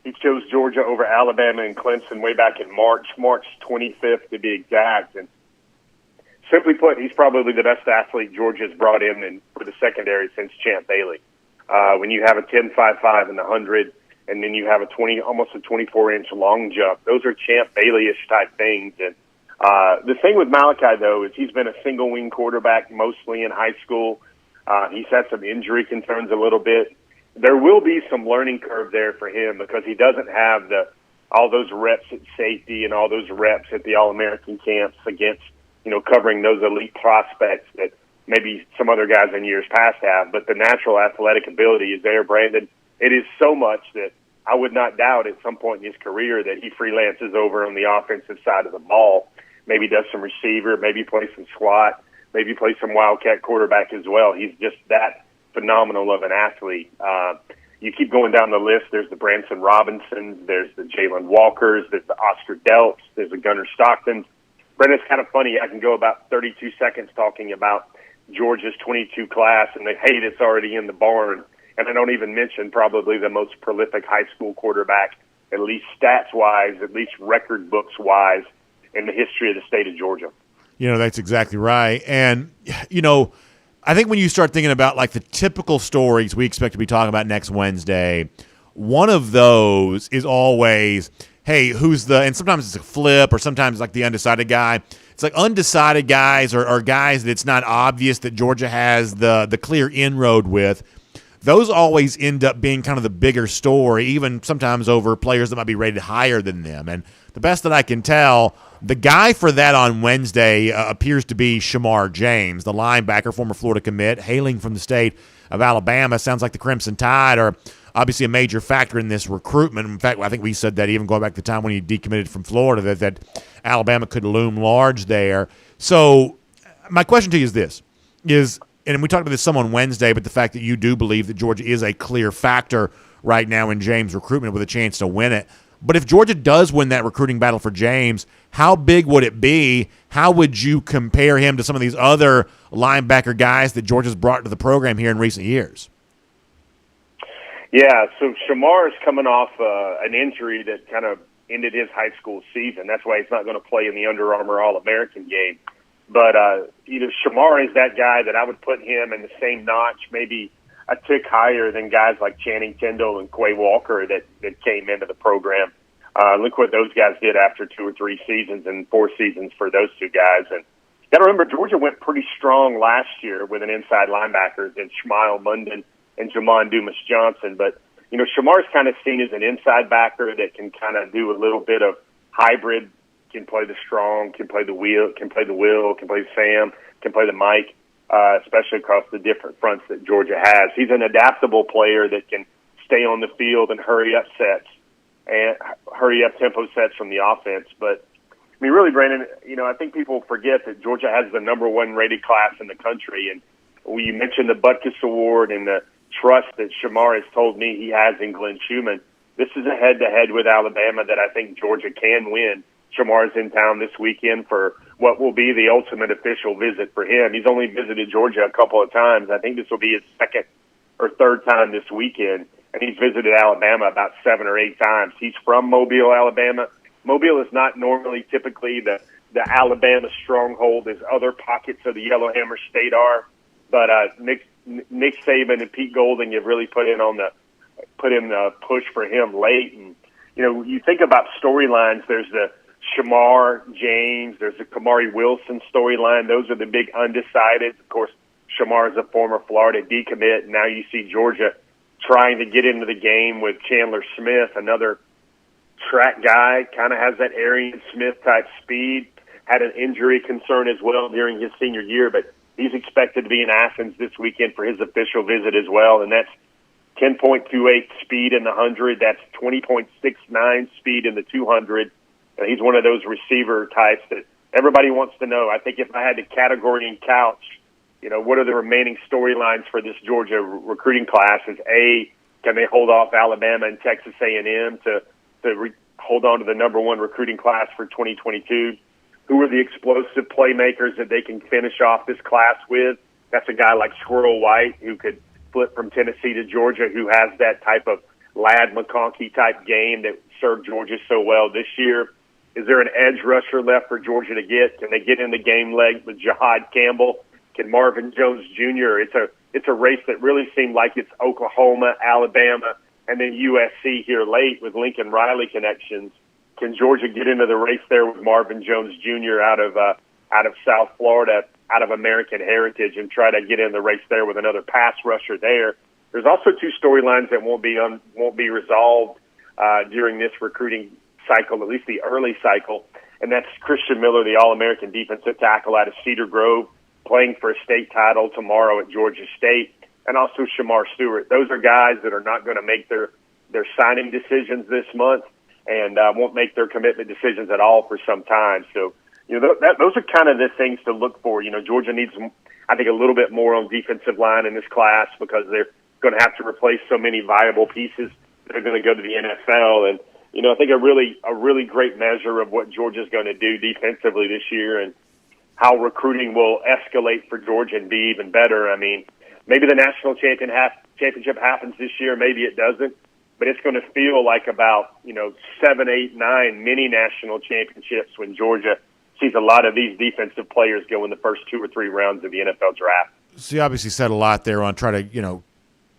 He chose Georgia over Alabama and Clemson way back in March 25th to be exact. And simply put, he's probably the best athlete Georgia's brought in for the secondary since Champ Bailey. When you have a 10.55 in the 100, and then you have almost a 24-inch long jump, those are Champ Bailey-ish type things. And the thing with Malachi, though, is he's been a single-wing quarterback mostly in high school. He's had some injury concerns a little bit. There will be some learning curve there for him because he doesn't have all those reps at safety and all those reps at the All-American camps against, you know, covering those elite prospects that maybe some other guys in years past have. But the natural athletic ability is there, Brandon. It is so much that I would not doubt at some point in his career that he freelances over on the offensive side of the ball. Maybe does some receiver, maybe plays some slot, maybe plays some wildcat quarterback as well. He's just that phenomenal of an athlete. You keep going down the list. There's the Branson Robinsons. There's the Jalen Walkers. There's the Oscar Delps. There's the Gunnar Stocktons. Brandon, it's kind of funny. I can go about 32 seconds talking about Georgia's 22 class and the hate that's already in the barn. And I don't even mention probably the most prolific high school quarterback, at least stats-wise, at least record books-wise, in the history of the state of Georgia. You know, that's exactly right. And, you know, I think when you start thinking about, like, the typical stories we expect to be talking about next Wednesday, one of those is always, hey, who's and sometimes it's a flip or sometimes like the undecided guy. It's like undecided guys or guys that it's not obvious that Georgia has the clear inroad with. Those always end up being kind of the bigger story, even sometimes over players that might be rated higher than them. And the best that I can tell, the guy for that on Wednesday appears to be Shamar James, the linebacker, former Florida commit, hailing from the state of Alabama. Sounds like the Crimson Tide are obviously a major factor in this recruitment. In fact, I think we said that even going back to the time when he decommitted from Florida, that Alabama could loom large there. So my question to you is this, and we talked about this some on Wednesday, but the fact that you do believe that Georgia is a clear factor right now in James' recruitment with a chance to win it. But if Georgia does win that recruiting battle for James, how big would it be? How would you compare him to some of these other linebacker guys that Georgia's brought to the program here in recent years? Yeah, so Shamar is coming off an injury that kind of ended his high school season. That's why he's not going to play in the Under Armour All-American game. But Shamar is that guy that I would put him in the same notch, maybe a tick higher than guys like Channing Tindall and Quay Walker that came into the program. Look what those guys did after 2 or 3 seasons and 4 seasons for those two guys. And you got to remember, Georgia went pretty strong last year with an inside linebackers in Shmile Munden and Jamon Dumas-Johnson. But, you know, Shamar's kind of seen as an inside backer that can kind of do a little bit of hybrid, can play the strong, can play the wheel, can play the Sam, can play the Mike, especially across the different fronts that Georgia has. He's an adaptable player that can stay on the field and hurry up tempo sets from the offense. But I mean, really, Brandon, you know, I think people forget that Georgia has the number 1 rated class in the country. And you mentioned the Butkus Award and the trust that Shamar has told me he has in Glenn Schumann. This is a head-to-head with Alabama that I think Georgia can win. Shamar's in town this weekend for what will be the ultimate official visit for him. He's only visited Georgia a couple of times. I think this will be his 2nd or 3rd time this weekend. And he's visited Alabama about 7 or 8 times. He's from Mobile, Alabama. Mobile is not normally typically the Alabama stronghold as other pockets of the Yellowhammer State are. But Nick Saban and Pete Golding have really put in the push for him late. And, you know, you think about storylines, there's the Shamar James, there's the Kamari Wilson storyline. Those are the big undecideds. Of course, Shamar is a former Florida decommit, and now you see Georgia trying to get into the game with Chandler Smith, another track guy, kind of has that Arian Smith-type speed, had an injury concern as well during his senior year, but he's expected to be in Athens this weekend for his official visit as well, and that's 10.28 speed in the 100. That's 20.69 speed in the 200. And he's one of those receiver types that everybody wants to know. I think if I had to category and couch, you know, what are the remaining storylines for this Georgia recruiting class? Is A, can they hold off Alabama and Texas A&M to hold on to the number 1 recruiting class for 2022? Who are the explosive playmakers that they can finish off this class with? That's a guy like Squirrel White who could flip from Tennessee to Georgia, who has that type of Ladd McConkey type game that served Georgia so well this year. Is there an edge rusher left for Georgia to get? Can they get in the game leg with Jahad Campbell? Can Marvin Jones Jr.? It's a race that really seemed like it's Oklahoma, Alabama, and then USC here late with Lincoln Riley connections. Can Georgia get into the race there with Marvin Jones Jr. out of South Florida, out of American heritage, and try to get in the race there with another pass rusher there? There's also 2 storylines that won't be resolved during this recruiting cycle, at least the early cycle, and that's Christian Miller, the All-American defensive tackle out of Cedar Grove, playing for a state title tomorrow at Georgia State, and also Shamar Stewart. Those are guys that are not going to make their signing decisions this month and won't make their commitment decisions at all for some time. So, you know, those are kind of the things to look for. You know, Georgia needs, I think, a little bit more on defensive line in this class because they're going to have to replace so many viable pieces that are going to go to the NFL. And, you know, I think a really great measure of what Georgia's going to do defensively this year and how recruiting will escalate for Georgia and be even better. I mean, maybe the national championship happens this year, maybe it doesn't, but it's going to feel like about, 7, 8, 9 mini national championships when Georgia sees a lot of these defensive players go in the first 2 or 3 rounds of the NFL draft. So you obviously said a lot there on try to,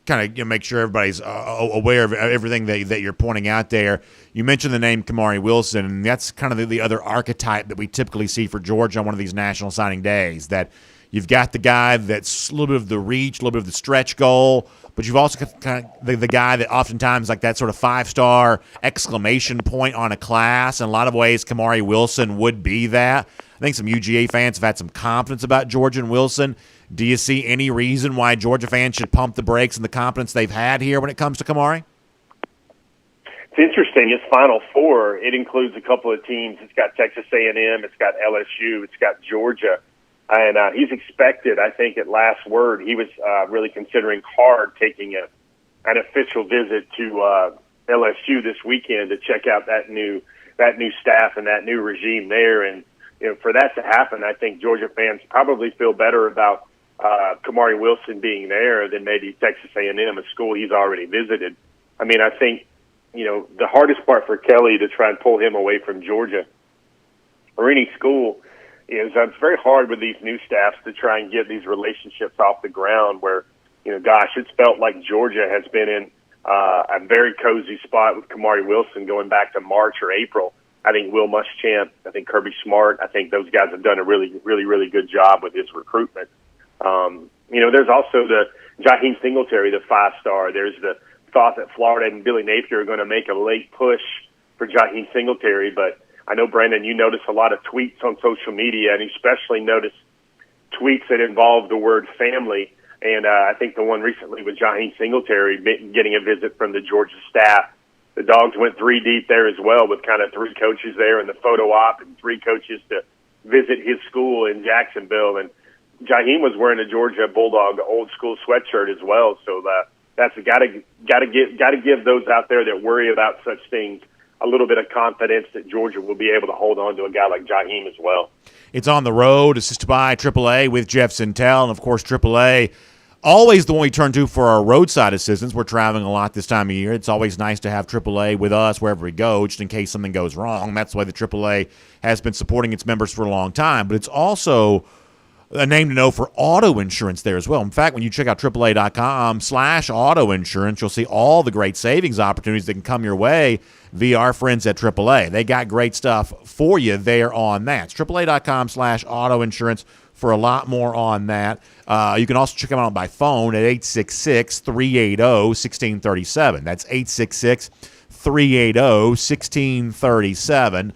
kind of make sure everybody's aware of everything that you're pointing out there. You mentioned the name Kamari Wilson, and that's kind of the other archetype that we typically see for Georgia on one of these national signing days, that you've got the guy that's a little bit of the reach, a little bit of the stretch goal, but you've also got kind of the guy that oftentimes like that sort of 5-star exclamation point on a class. In a lot of ways, Kamari Wilson would be that. I think some UGA fans have had some confidence about Georgia and Wilson. Do you see any reason why Georgia fans should pump the brakes and the confidence they've had here when it comes to Kamari? It's interesting. His Final Four, it includes a couple of teams. It's got Texas A&M, it's got LSU, it's got Georgia. And he's expected, I think, at last word, he was really considering hard taking an official visit to LSU this weekend to check out that new staff and that new regime there. And for that to happen, I think Georgia fans probably feel better about Kamari Wilson being there than maybe Texas A&M, a school he's already visited. I mean, I think the hardest part for Kelly to try and pull him away from Georgia or any school is it's very hard with these new staffs to try and get these relationships off the ground where, gosh, it's felt like Georgia has been in a very cozy spot with Kamari Wilson going back to March or April. I think Will Muschamp, I think Kirby Smart, I think those guys have done a really, really, really good job with his recruitment. There's also the Jaheim Singletary, the 5-star. There's the thought that Florida and Billy Napier are going to make a late push for Jaheim Singletary, but I know, Brandon, you notice a lot of tweets on social media, and you especially notice tweets that involve the word family. And I think the one recently was Jaheim Singletary getting a visit from the Georgia staff. The Dogs went 3 deep there as well, with kind of 3 coaches there in the photo op and 3 coaches to visit his school in Jacksonville. And Jaheim was wearing a Georgia Bulldog old school sweatshirt as well. So that's got to give those out there that worry about such things a little bit of confidence that Georgia will be able to hold on to a guy like Jaheim as well. It's On the Road, assisted by AAA with Jeff Sintel. And, of course, AAA, always the one we turn to for our roadside assistance. We're traveling a lot this time of year. It's always nice to have AAA with us wherever we go, just in case something goes wrong. That's why the AAA has been supporting its members for a long time. But it's also a name to know for auto insurance there as well. In fact, when you check out AAA.com/auto insurance, you'll see all the great savings opportunities that can come your way via our friends at AAA. They got great stuff for you there on that. It's AAA.com/auto insurance for a lot more on that. You can also check them out by phone at 866-380-1637. That's 866-380-1637.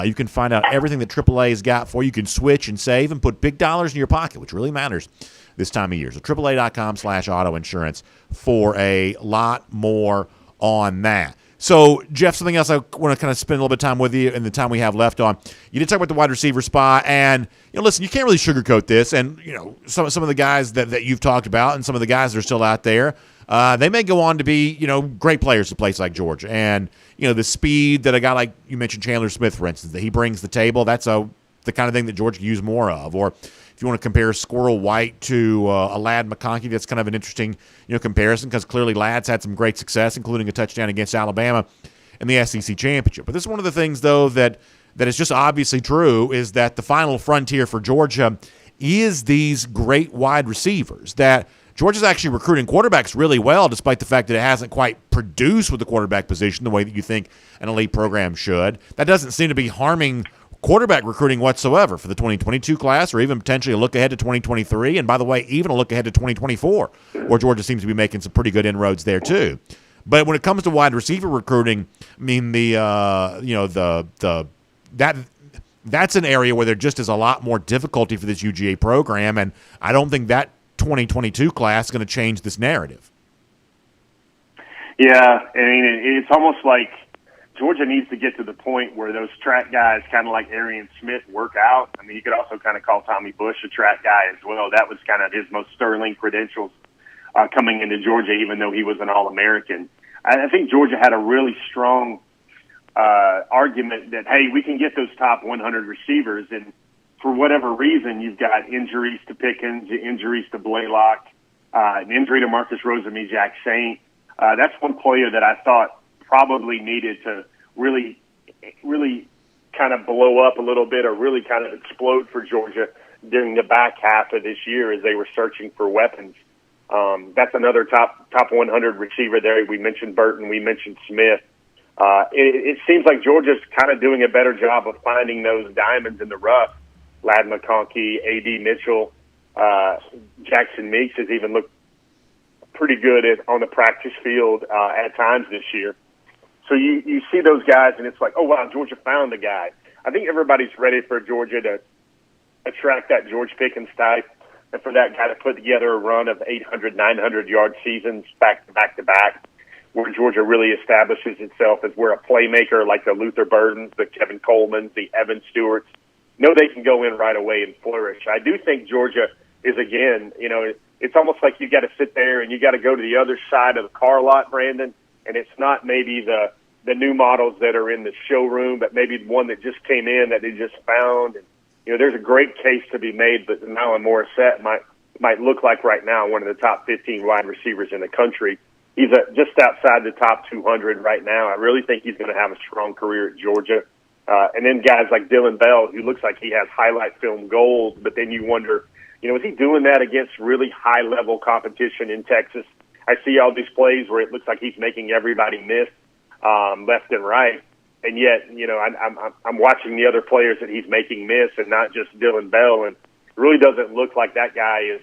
You can find out everything that AAA has got for you. You can switch and save and put big dollars in your pocket, which really matters this time of year. So AAA.com/auto insurance for a lot more on that. So, Jeff, something else I want to kind of spend a little bit of time with you in the time we have left on. You did talk about the wide receiver spot, and listen, you can't really sugarcoat this. And some of the guys that you've talked about, and some of the guys that are still out there, they may go on to be great players at a place like Georgia. And the speed that a guy like you mentioned, Chandler Smith, for instance, that he brings to the table, that's the kind of thing that Georgia can use more of. Or if you want to compare Squirrel White to a Ladd McConkey, that's kind of an interesting comparison, because clearly Ladd's had some great success, including a touchdown against Alabama in the SEC championship. But this is one of the things, though, that is just obviously true, is that the final frontier for Georgia is these great wide receivers, that Georgia's actually recruiting quarterbacks really well, despite the fact that it hasn't quite produced with the quarterback position the way that you think an elite program should. That doesn't seem to be harming quarterback recruiting whatsoever for the 2022 class, or even potentially a look ahead to 2023. And by the way, even a look ahead to 2024, where Georgia seems to be making some pretty good inroads there too. But when it comes to wide receiver recruiting, I mean, that's an area where there just is a lot more difficulty for this UGA program, and I don't think that 2022 class is going to change this narrative. Yeah, I mean, it's almost like Georgia needs to get to the point where those track guys, kind of like Arian Smith, work out. I mean, you could also kind of call Tommy Bush a track guy as well. That was kind of his most sterling credentials coming into Georgia, even though he was an All-American. I think Georgia had a really strong argument that, hey, we can get those top 100 receivers, and for whatever reason, you've got injuries to Pickens, injuries to Blaylock, an injury to Marcus Rosemy-Jack Saint. That's one player that I thought probably needed to really kind of blow up a little bit, or really kind of explode for Georgia during the back half of this year as they were searching for weapons. That's another top 100 receiver there. We mentioned Burton. We mentioned Smith. It seems like Georgia's kind of doing a better job of finding those diamonds in the rough. Ladd McConkey, A.D. Mitchell, Jackson Meeks has even looked pretty good on the practice field at times this year. So you see those guys, and it's like, oh, wow, Georgia found the guy. I think everybody's ready for Georgia to attract that George Pickens type, and for that guy to put together a run of 800, 900-yard seasons back to back, where Georgia really establishes itself as we're a playmaker like the Luther Burdens, the Kevin Colemans, the Evan Stewarts. Know they can go in right away and flourish. I do think Georgia is, again, it's almost like you got to sit there and you got to go to the other side of the car lot, Brandon, and it's not maybe the new models that are in the showroom, but maybe one that just came in that they just found. And there's a great case to be made, but Nylon Morissette might look like right now one of the top 15 wide receivers in the country. He's just outside the top 200 right now. I really think he's going to have a strong career at Georgia. And then guys like Dylan Bell, who looks like he has highlight film gold, but then you wonder, is he doing that against really high-level competition in Texas? I see all these plays where it looks like he's making everybody miss left and right, and yet, I'm watching the other players that he's making miss and not just Dylan Bell, and it really doesn't look like that guy is,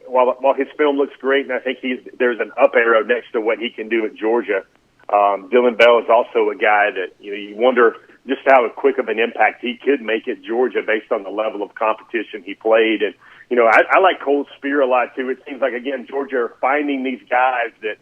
while his film looks great, and I think there's an up arrow next to what he can do at Georgia. Dylan Bell is also a guy that, you wonder just how quick of an impact he could make at Georgia based on the level of competition he played. And, I like Cole Speer a lot, too. It seems like, again, Georgia are finding these guys that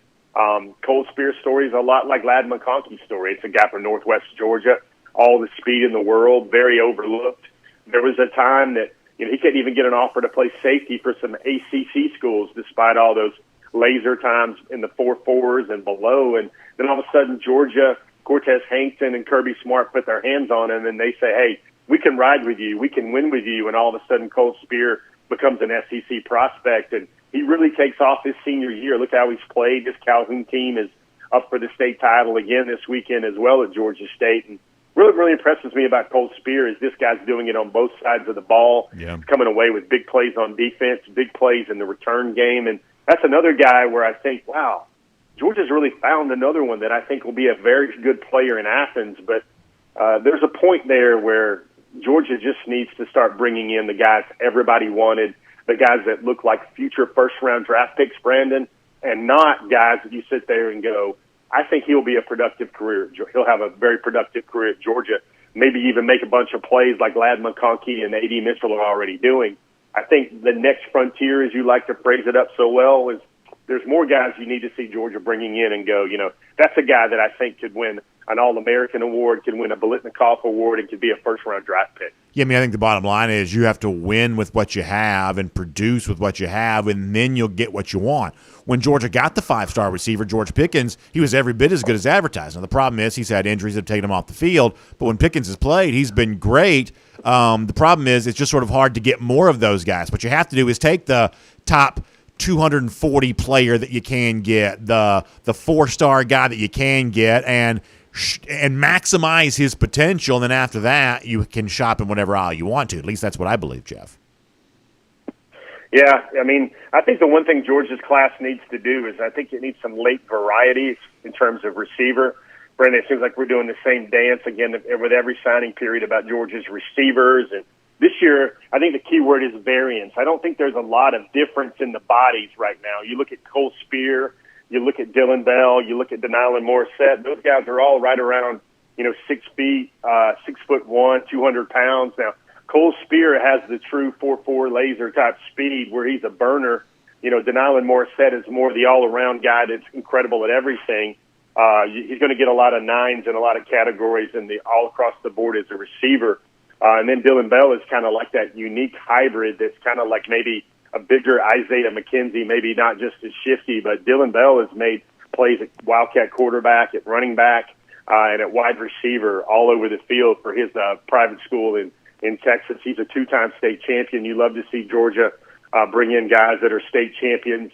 Cole Speer's story is a lot like Ladd McConkey's story. It's a guy from Northwest Georgia, all the speed in the world, very overlooked. There was a time that, he couldn't even get an offer to play safety for some ACC schools despite all those laser times in the 4.4s and below. And then all of a sudden, Georgia, Cortez Hankton, and Kirby Smart put their hands on him, and they say, hey, we can ride with you. We can win with you. And all of a sudden, Cole Speer becomes an SEC prospect, and he really takes off his senior year. Look how he's played. This Calhoun team is up for the state title again this weekend as well at Georgia State. And really impresses me about Cole Speer is this guy's doing it on both sides of the ball. Yeah. He's coming away with big plays on defense, big plays in the return game. And that's another guy where I think, wow, Georgia's really found another one that I think will be a very good player in Athens. But there's a point there where Georgia just needs to start bringing in the guys everybody wanted, the guys that look like future first-round draft picks, Brandon, and not guys that you sit there and go, I think he'll be a productive career. He'll have a very productive career at Georgia, maybe even make a bunch of plays like Ladd McConkey and A.D. Mitchell are already doing. I think the next frontier, as you like to phrase it up so well, is there's more guys you need to see Georgia bringing in and go, that's a guy that I think could win an All-American award, could win a Biletnikoff award, and could be a first-round draft pick. Yeah, I think the bottom line is you have to win with what you have and produce with what you have, and then you'll get what you want. When Georgia got the 5-star receiver, George Pickens, he was every bit as good as advertised. Now, the problem is he's had injuries that have taken him off the field, but when Pickens has played, he's been great. The problem is it's just sort of hard to get more of those guys. What you have to do is take the top 240 player that you can get, the 4-star guy that you can get, and maximize his potential. And then after that, you can shop in whatever aisle you want to. At least that's what I believe, Jeff. Yeah, I think the one thing Georgia's class needs to do is I think it needs some late variety in terms of receiver. Brandon, it seems like we're doing the same dance again with every signing period about Georgia's receivers. And this year, I think the key word is variance. I don't think there's a lot of difference in the bodies right now. You look at Cole Speer, you look at Dylan Bell, you look at Denylin Morissette. Those guys are all right around, 6 feet, 6'1", 200 pounds. Now, Cole Speer has the true 4.4 laser type speed where he's a burner. Denylin Morissette is more the all-around guy that's incredible at everything. He's going to get a lot of nines in a lot of categories and all across the board as a receiver. And then Dylan Bell is kind of like that unique hybrid that's kind of like maybe a bigger Isaiah McKenzie, maybe not just as shifty, but Dylan Bell has made plays at Wildcat quarterback, at running back, and at wide receiver all over the field for his private school in Texas. He's a 2-time state champion. You love to see Georgia bring in guys that are state champions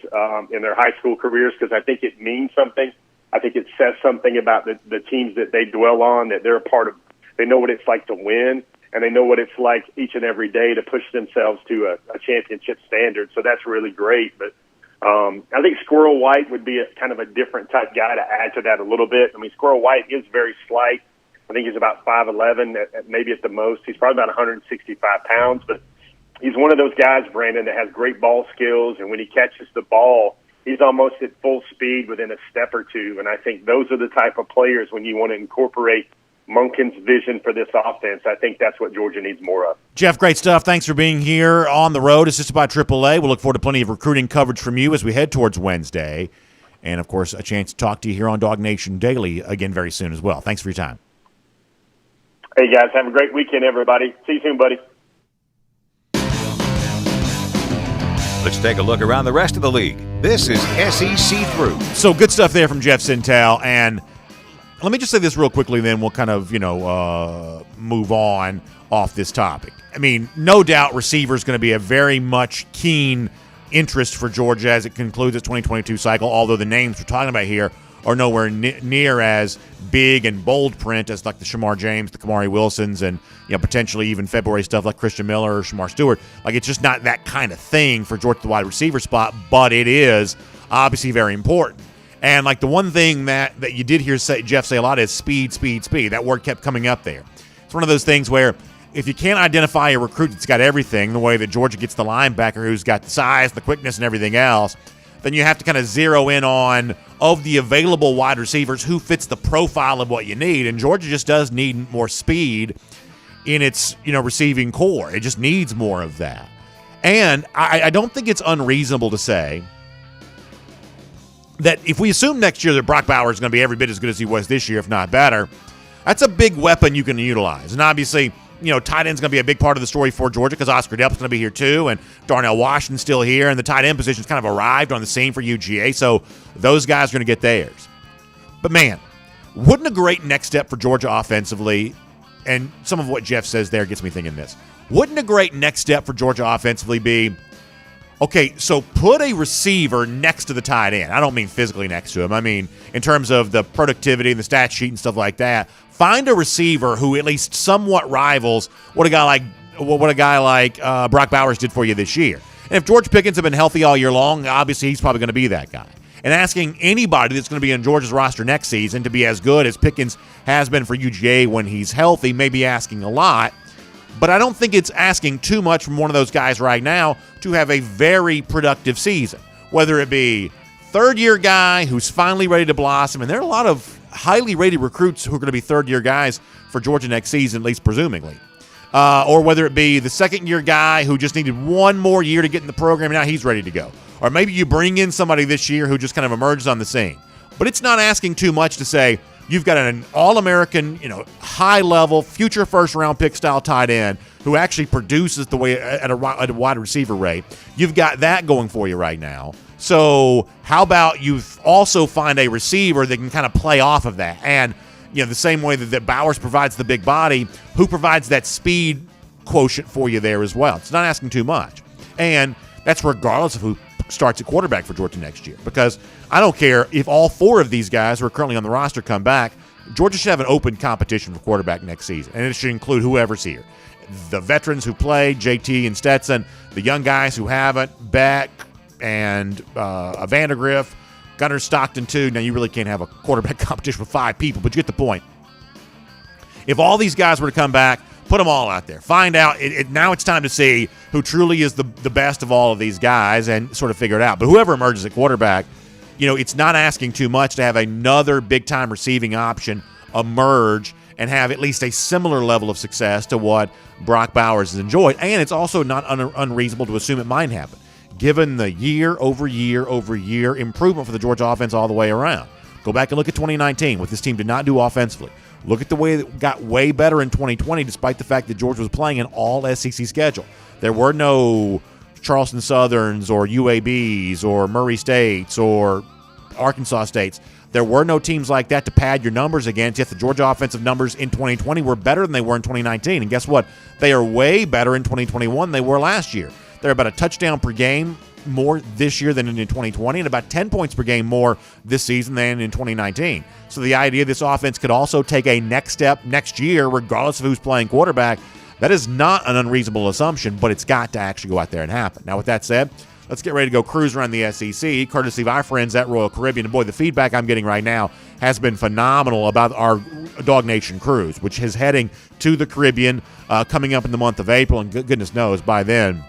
in their high school careers because I think it means something. I think it says something about the teams that they dwell on, that they're a part of. They know what it's like to win, and they know what it's like each and every day to push themselves to a championship standard. So that's really great. But I think Squirrel White would be kind of a different type guy to add to that a little bit. Squirrel White is very slight. I think he's about 5'11", maybe at the most. He's probably about 165 pounds. But he's one of those guys, Brandon, that has great ball skills. And when he catches the ball, he's almost at full speed within a step or two. And I think those are the type of players when you want to incorporate Monken's vision for this offense. I think that's what Georgia needs more of. Jeff, great stuff. Thanks for being here on the road. Assisted by AAA. We'll look forward to plenty of recruiting coverage from you as we head towards Wednesday. And, of course, a chance to talk to you here on DawgNation Daily again very soon as well. Thanks for your time. Hey, guys. Have a great weekend, everybody. See you soon, buddy. Let's take a look around the rest of the league. This is SEC Through. So good stuff there from Jeff Sintel. And let me just say this real quickly, then we'll kind of, move on off this topic. No doubt receiver is going to be a very much keen interest for Georgia as it concludes its 2022 cycle, although the names we're talking about here are nowhere near as big and bold print as like the Shamar James, the Kamari Wilsons, and potentially even February stuff like Christian Miller or Shamar Stewart. Like, it's just not that kind of thing for Georgia, the wide receiver spot, but it is obviously very important. And like the one thing that you did hear Jeff say a lot is speed, speed, speed. That word kept coming up there. It's one of those things where if you can't identify a recruit that's got everything, the way that Georgia gets the linebacker who's got the size, the quickness, and everything else, then you have to kind of zero in on, of the available wide receivers, who fits the profile of what you need. And Georgia just does need more speed in its receiving core. It just needs more of that. And I don't think it's unreasonable to say that if we assume next year that Brock Bowers is going to be every bit as good as he was this year, if not better, that's a big weapon you can utilize. And obviously, tight end's going to be a big part of the story for Georgia because Oscar Delp's going to be here too, and Darnell Washington's still here, and the tight end position's kind of arrived on the scene for UGA, so those guys are going to get theirs. But man, wouldn't a great next step for Georgia offensively, and some of what Jeff says there gets me thinking this, wouldn't a great next step for Georgia offensively be, okay, so put a receiver next to the tight end. I don't mean physically next to him. I mean in terms of the productivity and the stat sheet and stuff like that. Find a receiver who at least somewhat rivals what a guy like Brock Bowers did for you this year. And if George Pickens had been healthy all year long, obviously he's probably going to be that guy. And asking anybody that's going to be on Georgia's roster next season to be as good as Pickens has been for UGA when he's healthy may be asking a lot. But I don't think it's asking too much from one of those guys right now to have a very productive season, whether it be third-year guy who's finally ready to blossom, and there are a lot of highly rated recruits who are going to be third-year guys for Georgia next season, at least presumably, or whether it be the second-year guy who just needed one more year to get in the program, and now he's ready to go. Or maybe you bring in somebody this year who just kind of emerges on the scene. But it's not asking too much to say, you've got an All-American, high-level, future first-round pick style tight end who actually produces the way at a wide receiver rate. You've got that going for you right now. So how about you also find a receiver that can kind of play off of that? And the same way that Bowers provides the big body, who provides that speed quotient for you there as well. It's not asking too much. And that's regardless of who starts at quarterback for Georgia next year, because I don't care if all four of these guys who are currently on the roster come back. Georgia should have an open competition for quarterback next season, and it should include whoever's here. The veterans who play, JT and Stetson, the young guys who haven't, Beck and Vandergriff, Gunnar Stockton too. Now, you really can't have a quarterback competition with five people, but you get the point. If all these guys were to come back, put them all out there. Find out. Now it's time to see who truly is the best of all of these guys and sort of figure it out. But whoever emerges at quarterback, it's not asking too much to have another big-time receiving option emerge and have at least a similar level of success to what Brock Bowers has enjoyed. And it's also not unreasonable to assume it might happen, given the year-over-year improvement for the Georgia offense all the way around. Go back and look at 2019, what this team did not do offensively. Look at the way it got way better in 2020, despite the fact that Georgia was playing an all-SEC schedule. There were no Charleston Southerns or UABs or Murray States or Arkansas States. There were no teams like that to pad your numbers against, yet the Georgia offensive numbers in 2020 were better than they were in 2019. And guess what? They are way better in 2021 than they were last year. They're about a touchdown per game more this year than in 2020, and about 10 points per game more this season than in 2019. So the idea this offense could also take a next step next year, regardless of who's playing quarterback, that is not an unreasonable assumption, but it's got to actually go out there and happen. Now, with that said, let's get ready to go cruise around the SEC, courtesy of our friends at Royal Caribbean. And boy, the feedback I'm getting right now has been phenomenal about our DawgNation cruise, which is heading to the Caribbean coming up in the month of April. And goodness knows, by then,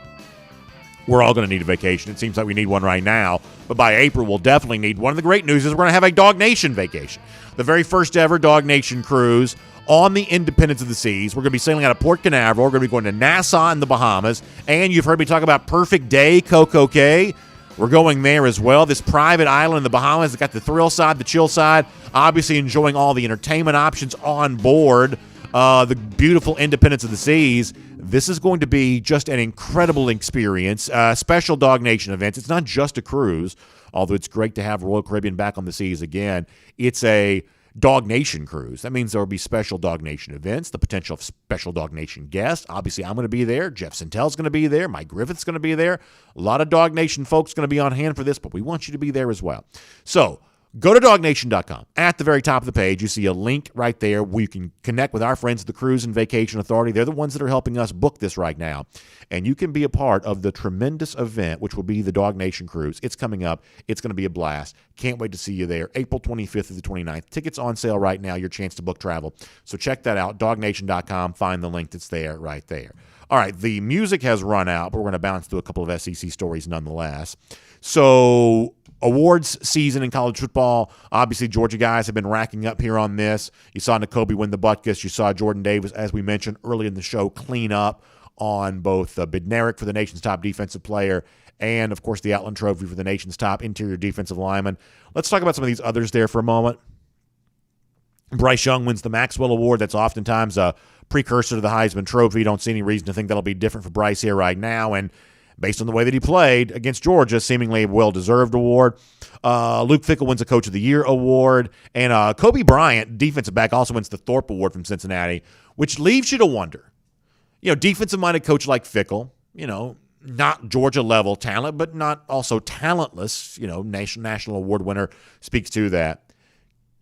we're all going to need a vacation. It seems like we need one right now. But by April, we'll definitely need one. Of the great news is we're going to have a DawgNation vacation. The very first ever DawgNation cruise on the Independence of the Seas. We're going to be sailing out of Port Canaveral. We're going to be going to Nassau in the Bahamas. And you've heard me talk about Perfect Day, Coco Cay. We're going there as well. This private island in the Bahamas has got the thrill side, the chill side. Obviously enjoying all the entertainment options on board the beautiful Independence of the Seas. This is going to be just an incredible experience. Special DawgNation events. It's not just a cruise, although it's great to have Royal Caribbean back on the seas again. It's a DawgNation cruise. That means there will be special DawgNation events, the potential of special DawgNation guests. Obviously, I'm going to be there. Jeff Sintel's going to be there. Mike Griffith's going to be there. A lot of DawgNation folks going to be on hand for this, but we want you to be there as well. So Go to DawgNation.com. At the very top of the page, you see a link right there where you can connect with our friends at the Cruise and Vacation Authority. They're the ones that are helping us book this right now. And you can be a part of the tremendous event, which will be the DawgNation Cruise. It's coming up. It's going to be a blast. Can't wait to see you there. April 25th through the 29th. Tickets on sale right now. Your chance to book travel. So check that out. DawgNation.com. Find the link that's there right there. All right, the music has run out, but we're going to bounce through a couple of SEC stories nonetheless. So awards season in college football. Obviously, Georgia guys have been racking up here on this. You saw Nakobe win the Butkus. You saw Jordan Davis, as we mentioned earlier in the show, clean up on both Bednarik for the nation's top defensive player and, of course, the Outland Trophy for the nation's top interior defensive lineman. Let's talk about some of these others there for a moment. Bryce Young wins the Maxwell Award. That's oftentimes a precursor to the Heisman Trophy. Don't see any reason to think that'll be different for Bryce here right now. And based on the way that he played against Georgia, seemingly a well-deserved award. Luke Fickell wins a Coach of the Year award. And Kobe Bryant, defensive back, also wins the Thorpe Award from Cincinnati, which leaves you to wonder. Defensive-minded coach like Fickell, not Georgia-level talent, but not also talentless, national award winner speaks to that.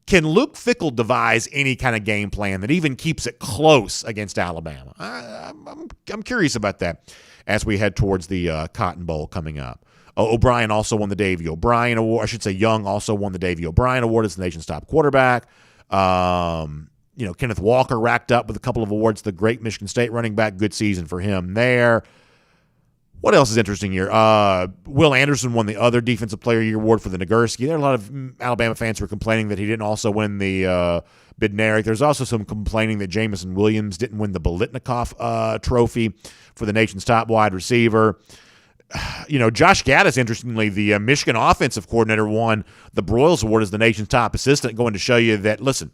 Can Luke Fickell devise any kind of game plan that even keeps it close against Alabama? I'm curious about that as we head towards the Cotton Bowl coming up. O'Brien also won the Davey O'Brien Award. I should say Young also won the Davey O'Brien Award as the nation's top quarterback. Kenneth Walker racked up with a couple of awards. The great Michigan State running back, good season for him there. What else is interesting here? Will Anderson won the other Defensive Player of the Year award for the Nagurski. There are a lot of Alabama fans who are complaining that he didn't also win the Bednarik. There's also some complaining that Jamison Williams didn't win the Biletnikoff trophy for the nation's top wide receiver. Josh Gaddis, interestingly, the Michigan offensive coordinator, won the Broyles Award as the nation's top assistant, going to show you that, listen,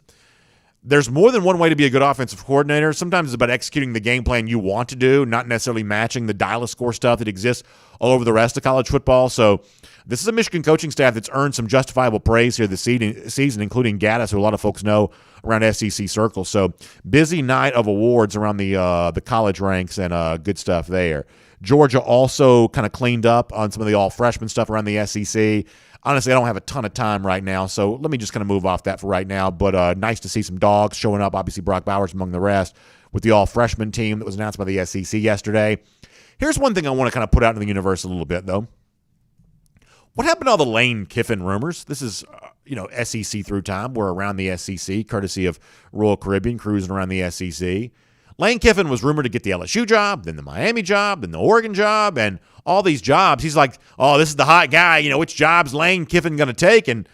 there's more than one way to be a good offensive coordinator. Sometimes it's about executing the game plan you want to do, not necessarily matching the dial-a-score stuff that exists all over the rest of college football. So this is a Michigan coaching staff that's earned some justifiable praise here this season, including Gaddis, who a lot of folks know around SEC circles. So busy night of awards around the college ranks and good stuff there. Georgia also kind of cleaned up on some of the all-freshman stuff around the SEC. Honestly, I don't have a ton of time right now, so let me just kind of move off that for right now. But nice to see some dogs showing up. Obviously, Brock Bowers among the rest with the all-freshman team that was announced by the SEC yesterday. Here's one thing I want to kind of put out in the universe a little bit, though. What happened to all the Lane Kiffin rumors? This is, SEC through time. We're around the SEC, courtesy of Royal Caribbean, cruising around the SEC. Lane Kiffin was rumored to get the LSU job, then the Miami job, then the Oregon job, and all these jobs. He's like, oh, this is the hot guy. Which job's Lane Kiffin going to take? And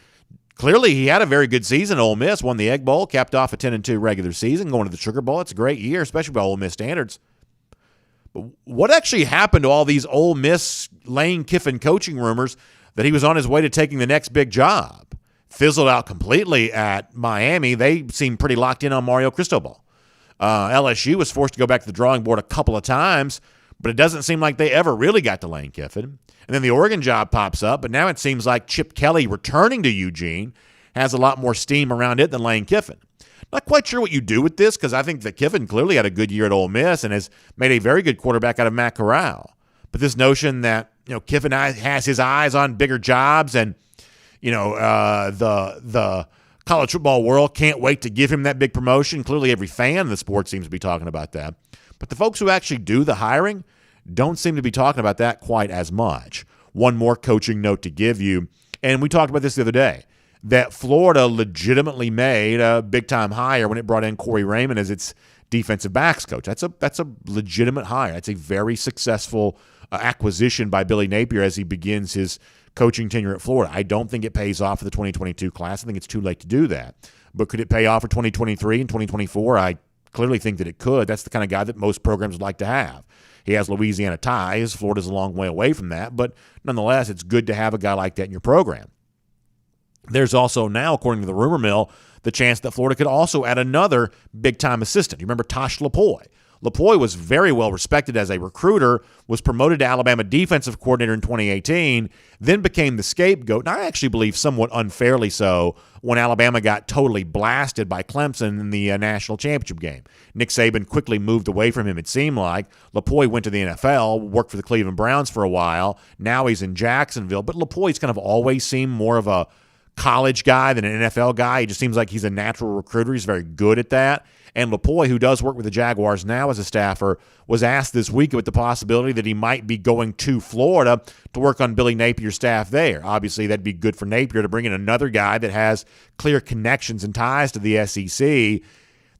clearly he had a very good season at Ole Miss, won the Egg Bowl, capped off a 10-2 regular season, going to the Sugar Bowl. It's a great year, especially by Ole Miss standards. But what actually happened to all these Ole Miss Lane Kiffin coaching rumors that he was on his way to taking the next big job? Fizzled out completely at Miami. They seemed pretty locked in on Mario Cristobal. LSU was forced to go back to the drawing board a couple of times, but it doesn't seem like they ever really got to Lane Kiffin. And then the Oregon job pops up, but now it seems like Chip Kelly returning to Eugene has a lot more steam around it than Lane Kiffin. Not quite sure what you do with this, because I think that Kiffin clearly had a good year at Ole Miss and has made a very good quarterback out of Matt Corral. But this notion that Kiffin has his eyes on bigger jobs and the college football world can't wait to give him that big promotion. Clearly every fan of the sport seems to be talking about that. But the folks who actually do the hiring don't seem to be talking about that quite as much. One more coaching note to give you, and we talked about this the other day, that Florida legitimately made a big-time hire when it brought in Corey Raymond as its defensive backs coach. That's a legitimate hire. That's a very successful acquisition by Billy Napier as he begins his coaching tenure at Florida. I don't think it pays off for the 2022 class. I think it's too late to do that. But could it pay off for 2023 and 2024? I clearly think that it could. That's the kind of guy that most programs would like to have. He has Louisiana ties. Florida's a long way away from that. But nonetheless, it's good to have a guy like that in your program. There's also now, according to the rumor mill, the chance that Florida could also add another big-time assistant. You remember Tosh Lapoy? Lapoy was very well respected as a recruiter, was promoted to Alabama defensive coordinator in 2018, then became the scapegoat, and I actually believe somewhat unfairly so, when Alabama got totally blasted by Clemson in the national championship game. Nick Saban quickly moved away from him, it seemed like. Lapoy went to the NFL, worked for the Cleveland Browns for a while. Now he's in Jacksonville, but Lapoy's kind of always seemed more of a college guy than an NFL guy. He just seems like he's a natural recruiter. He's very good at that. And Lupoi, who does work with the Jaguars now as a staffer, was asked this week about the possibility that he might be going to Florida to work on Billy Napier's staff there. Obviously, that'd be good for Napier to bring in another guy that has clear connections and ties to the SEC.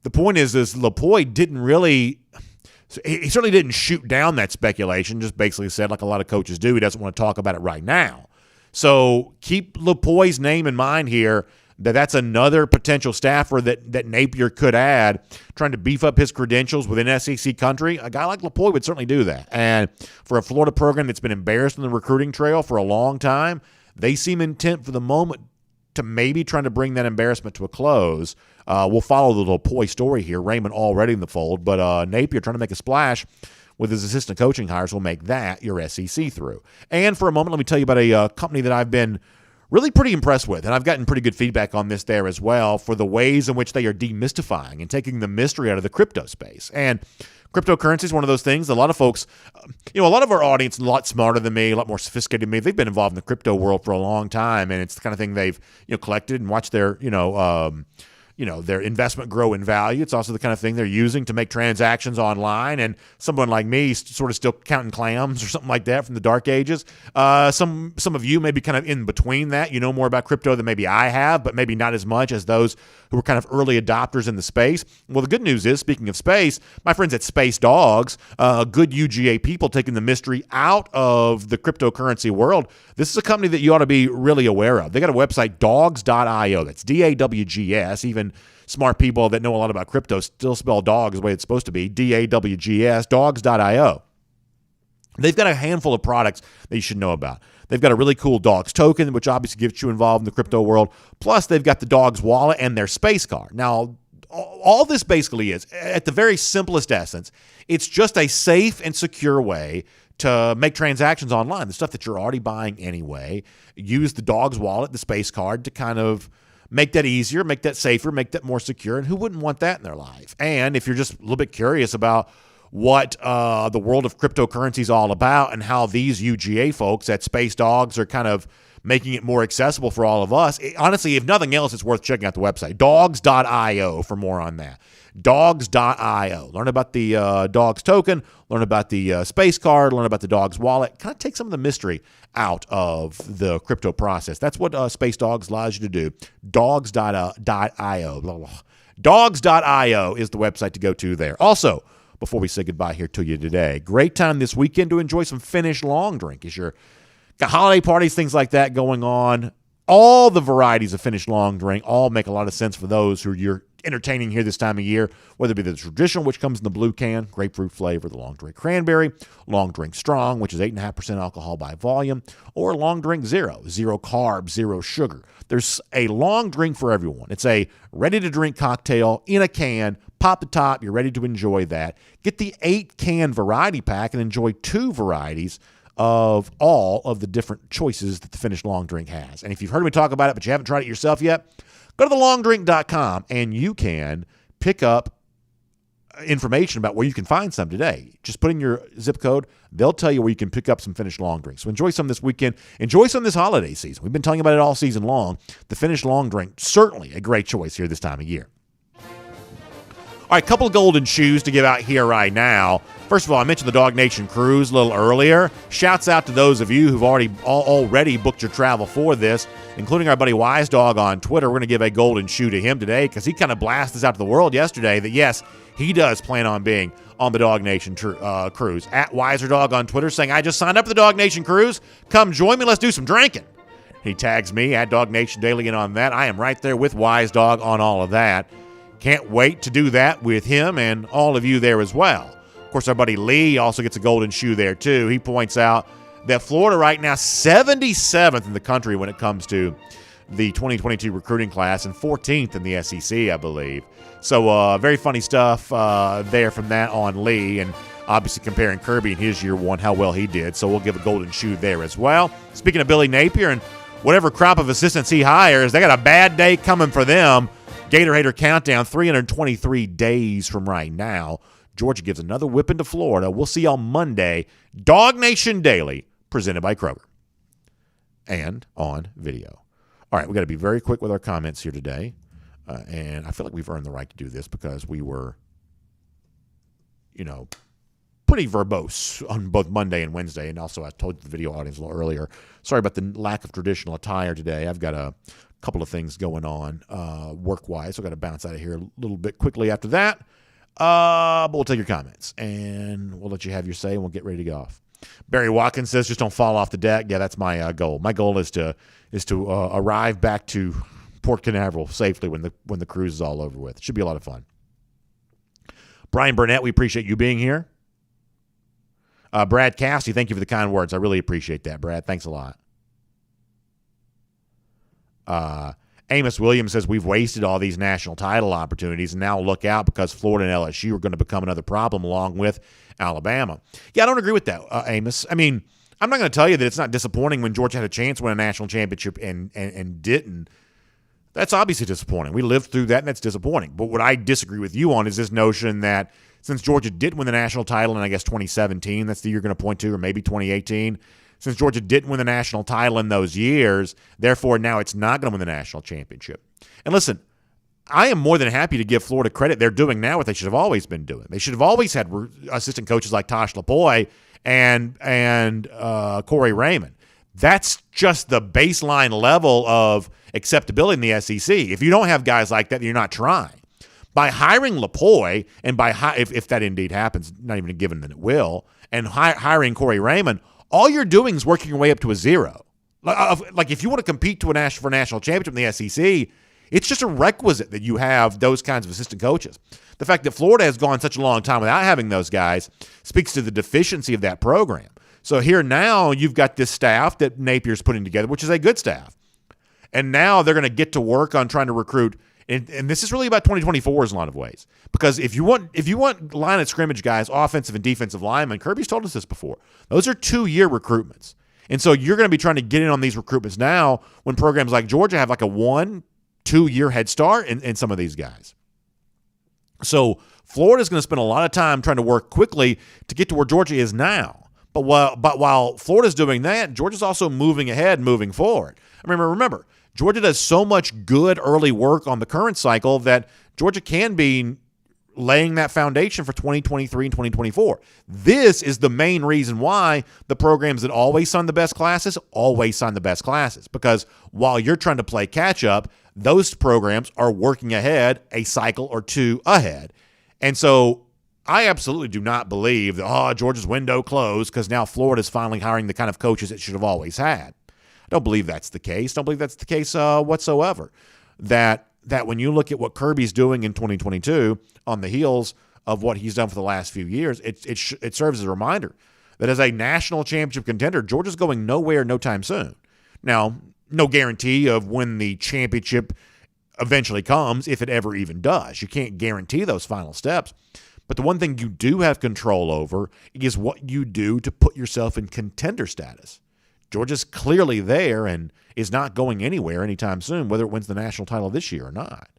The point is Lupoi didn't really – he certainly didn't shoot down that speculation, just basically said, like a lot of coaches do, he doesn't want to talk about it right now. So keep Lupoi's name in mind here. That's another potential staffer that Napier could add, trying to beef up his credentials within SEC country. A guy like Lupoi would certainly do that. And for a Florida program that's been embarrassed on the recruiting trail for a long time, they seem intent for the moment to maybe trying to bring that embarrassment to a close. We'll follow the Lupoi story here. Raymond already in the fold, but Napier trying to make a splash with his assistant coaching hires will make that your SEC through. And for a moment, let me tell you about a company that I've been really pretty impressed with, and I've gotten pretty good feedback on this there as well, for the ways in which they are demystifying and taking the mystery out of the crypto space. And cryptocurrency is one of those things. A lot of folks, a lot of our audience is a lot smarter than me, a lot more sophisticated than me. They've been involved in the crypto world for a long time, and it's the kind of thing they've collected and watched their their investment grow in value. It's also the kind of thing they're using to make transactions online. And someone like me, sort of still counting clams or something like that from the dark ages. Some of you may be kind of in between that. You know more about crypto than maybe I have, but maybe not as much as those who were kind of early adopters in the space. Well, the good news is, speaking of space, my friends at Space Dogs, good UGA people taking the mystery out of the cryptocurrency world. This is a company that you ought to be really aware of. They got a website, dogs.io. That's DAWGS. Even smart people that know a lot about crypto still spell dogs the way it's supposed to be, DAWGS, dogs.io. They've got a handful of products that you should know about. They've got a really cool Dogs token, which obviously gets you involved in the crypto world. Plus, they've got the Dogs wallet and their space card. Now, all this basically is, at the very simplest essence, it's just a safe and secure way to make transactions online, the stuff that you're already buying anyway. Use the Dogs wallet, the space card, to kind of make that easier, make that safer, make that more secure. And who wouldn't want that in their life? And if you're just a little bit curious about what the world of cryptocurrency is all about and how these UGA folks at Space Dogs are kind of making it more accessible for all of us, honestly, if nothing else, it's worth checking out the website, dogs.io, for more on that. Dogs.io. Learn about the Dogs token, learn about the space card, learn about the Dogs wallet. Kind of take some of the mystery out of the crypto process. That's what Space Dogs allows you to do. Dogs.io. Dogs.io is the website to go to there. Also, before we say goodbye here to you today, great time this weekend to enjoy some Finnish long drink. As you're got holiday parties, things like that going on. All the varieties of Finnish long drink all make a lot of sense for those who you're entertaining here this time of year, whether it be the traditional, which comes in the blue can, grapefruit flavor, the long drink cranberry, long drink strong, which is 8.5% alcohol by volume, or long drink zero carbs, zero sugar. There's a long drink for everyone. It's a ready-to-drink cocktail in a can. Pop the top. You're ready to enjoy that. Get the 8-can variety pack and enjoy 2 varieties of all of the different choices that the Finnish long drink has. And if you've heard me talk about it, but you haven't tried it yourself yet, go to thelongdrink.com and you can pick up information about where you can find some today. Just put in your zip code. They'll tell you where you can pick up some Finnish long drinks. So enjoy some this weekend. Enjoy some this holiday season. We've been talking about it all season long. The Finnish long drink, certainly a great choice here this time of year. All right, couple of golden shoes to give out here right now. First of all, I mentioned the DawgNation cruise a little earlier. Shouts out to those of you who've already booked your travel for this, including our buddy Wise Dog on Twitter. We're going to give a golden shoe to him today because he kind of blasted us out to the world yesterday that, yes, he does plan on being on the DawgNation cruise. At WiserDog on Twitter saying, I just signed up for the DawgNation cruise. Come join me. Let's do some drinking. He tags me at DawgNation Daily in on that. I am right there with Wise Dog on all of that. Can't wait to do that with him and all of you there as well. Of course, our buddy Lee also gets a golden shoe there, too. He points out that Florida right now 77th in the country when it comes to the 2022 recruiting class and 14th in the SEC, I believe. So very funny stuff there from that on Lee, and obviously comparing Kirby in his year one, how well he did. So we'll give a golden shoe there as well. Speaking of Billy Napier and whatever crop of assistants he hires, they got a bad day coming for them. Gator Hater Countdown, 323 days from right now. Georgia gives another whipping to Florida. We'll see you on Monday. DawgNation Daily, presented by Kroger. And on video. All right, we got to be very quick with our comments here today. And I feel like we've earned the right to do this because we were, pretty verbose on both Monday and Wednesday. And also, I told the video audience a little earlier, sorry about the lack of traditional attire today. I've got a couple of things going on work-wise, so I've got to bounce out of here a little bit quickly after that. But we'll take your comments, and we'll let you have your say, and we'll get ready to go off. Barry Watkins says, just don't fall off the deck. Yeah, that's my goal. My goal is to arrive back to Port Canaveral safely when the cruise is all over with. It should be a lot of fun. Brian Burnett, we appreciate you being here. Brad Cassidy, thank you for the kind words. I really appreciate that, Brad. Thanks a lot. Amos Williams says, we've wasted all these national title opportunities, and now look out because Florida and LSU are going to become another problem along with Alabama. Yeah, I don't agree with that, Amos. I mean, I'm not going to tell you that it's not disappointing when Georgia had a chance to win a national championship and didn't. That's obviously disappointing. We lived through that, and that's disappointing. But what I disagree with you on is this notion that since Georgia did win the national title in, I guess, 2017, that's the year you're going to point to, or maybe 2018, since Georgia didn't win the national title in those years, therefore now it's not going to win the national championship. And listen, I am more than happy to give Florida credit. They're doing now what they should have always been doing. They should have always had assistant coaches like Tosh Lapoy and Corey Raymond. That's just the baseline level of acceptability in the SEC. If you don't have guys like that, you're not trying. By hiring Lapoy, and if that indeed happens, not even a given that it will, and hiring Corey Raymond, all you're doing is working your way up to a zero. Like if you want to compete for a national championship in the SEC, it's just a requisite that you have those kinds of assistant coaches. The fact that Florida has gone such a long time without having those guys speaks to the deficiency of that program. So here now you've got this staff that Napier's putting together, which is a good staff. And now they're going to get to work on trying to recruit. And this is really about 2024 in a lot of ways. Because if you want line of scrimmage guys, offensive and defensive linemen, Kirby's told us this before, those are 2-year recruitments. And so you're going to be trying to get in on these recruitments now when programs like Georgia have like a 1-2 year head start in some of these guys. So Florida's going to spend a lot of time trying to work quickly to get to where Georgia is now. But while Florida's doing that, Georgia's also moving ahead, moving forward. I mean, remember, Georgia does so much good early work on the current cycle that Georgia can be laying that foundation for 2023 and 2024. This is the main reason why the programs that always sign the best classes always sign the best classes. Because while you're trying to play catch up, those programs are working ahead a cycle or two ahead. And so I absolutely do not believe that, Georgia's window closed because now Florida's finally hiring the kind of coaches it should have always had. I don't believe that's the case. Don't believe that's the case whatsoever. That when you look at what Kirby's doing in 2022 on the heels of what he's done for the last few years, it serves as a reminder that as a national championship contender, Georgia's going nowhere no time soon. Now, no guarantee of when the championship eventually comes, if it ever even does. You can't guarantee those final steps. But the one thing you do have control over is what you do to put yourself in contender status. Georgia's clearly there and is not going anywhere anytime soon, whether it wins the national title this year or not.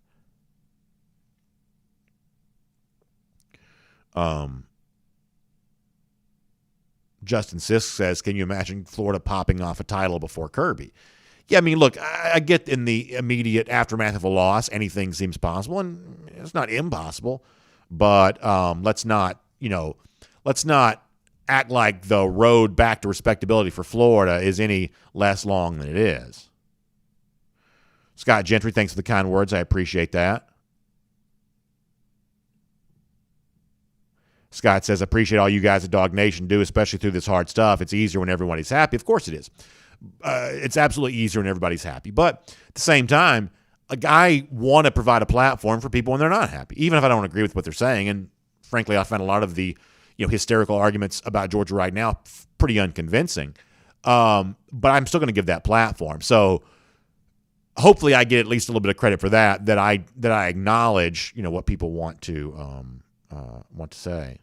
Justin Sisk says, can you imagine Florida popping off a title before Kirby? Yeah, I mean, look, I get in the immediate aftermath of a loss, anything seems possible, and it's not impossible. But let's not act like the road back to respectability for Florida is any less long than it is. Scott Gentry, thanks for the kind words. I appreciate that. Scott says, appreciate all you guys at DawgNation do, especially through this hard stuff. It's easier when everybody's happy. Of course it is. It's absolutely easier when everybody's happy. But at the same time, I want to provide a platform for people when they're not happy, even if I don't agree with what they're saying. And frankly, I find a lot of the hysterical arguments about Georgia right now pretty unconvincing. But I'm still going to give that platform. So hopefully I get at least a little bit of credit for that I acknowledge, what people want to say.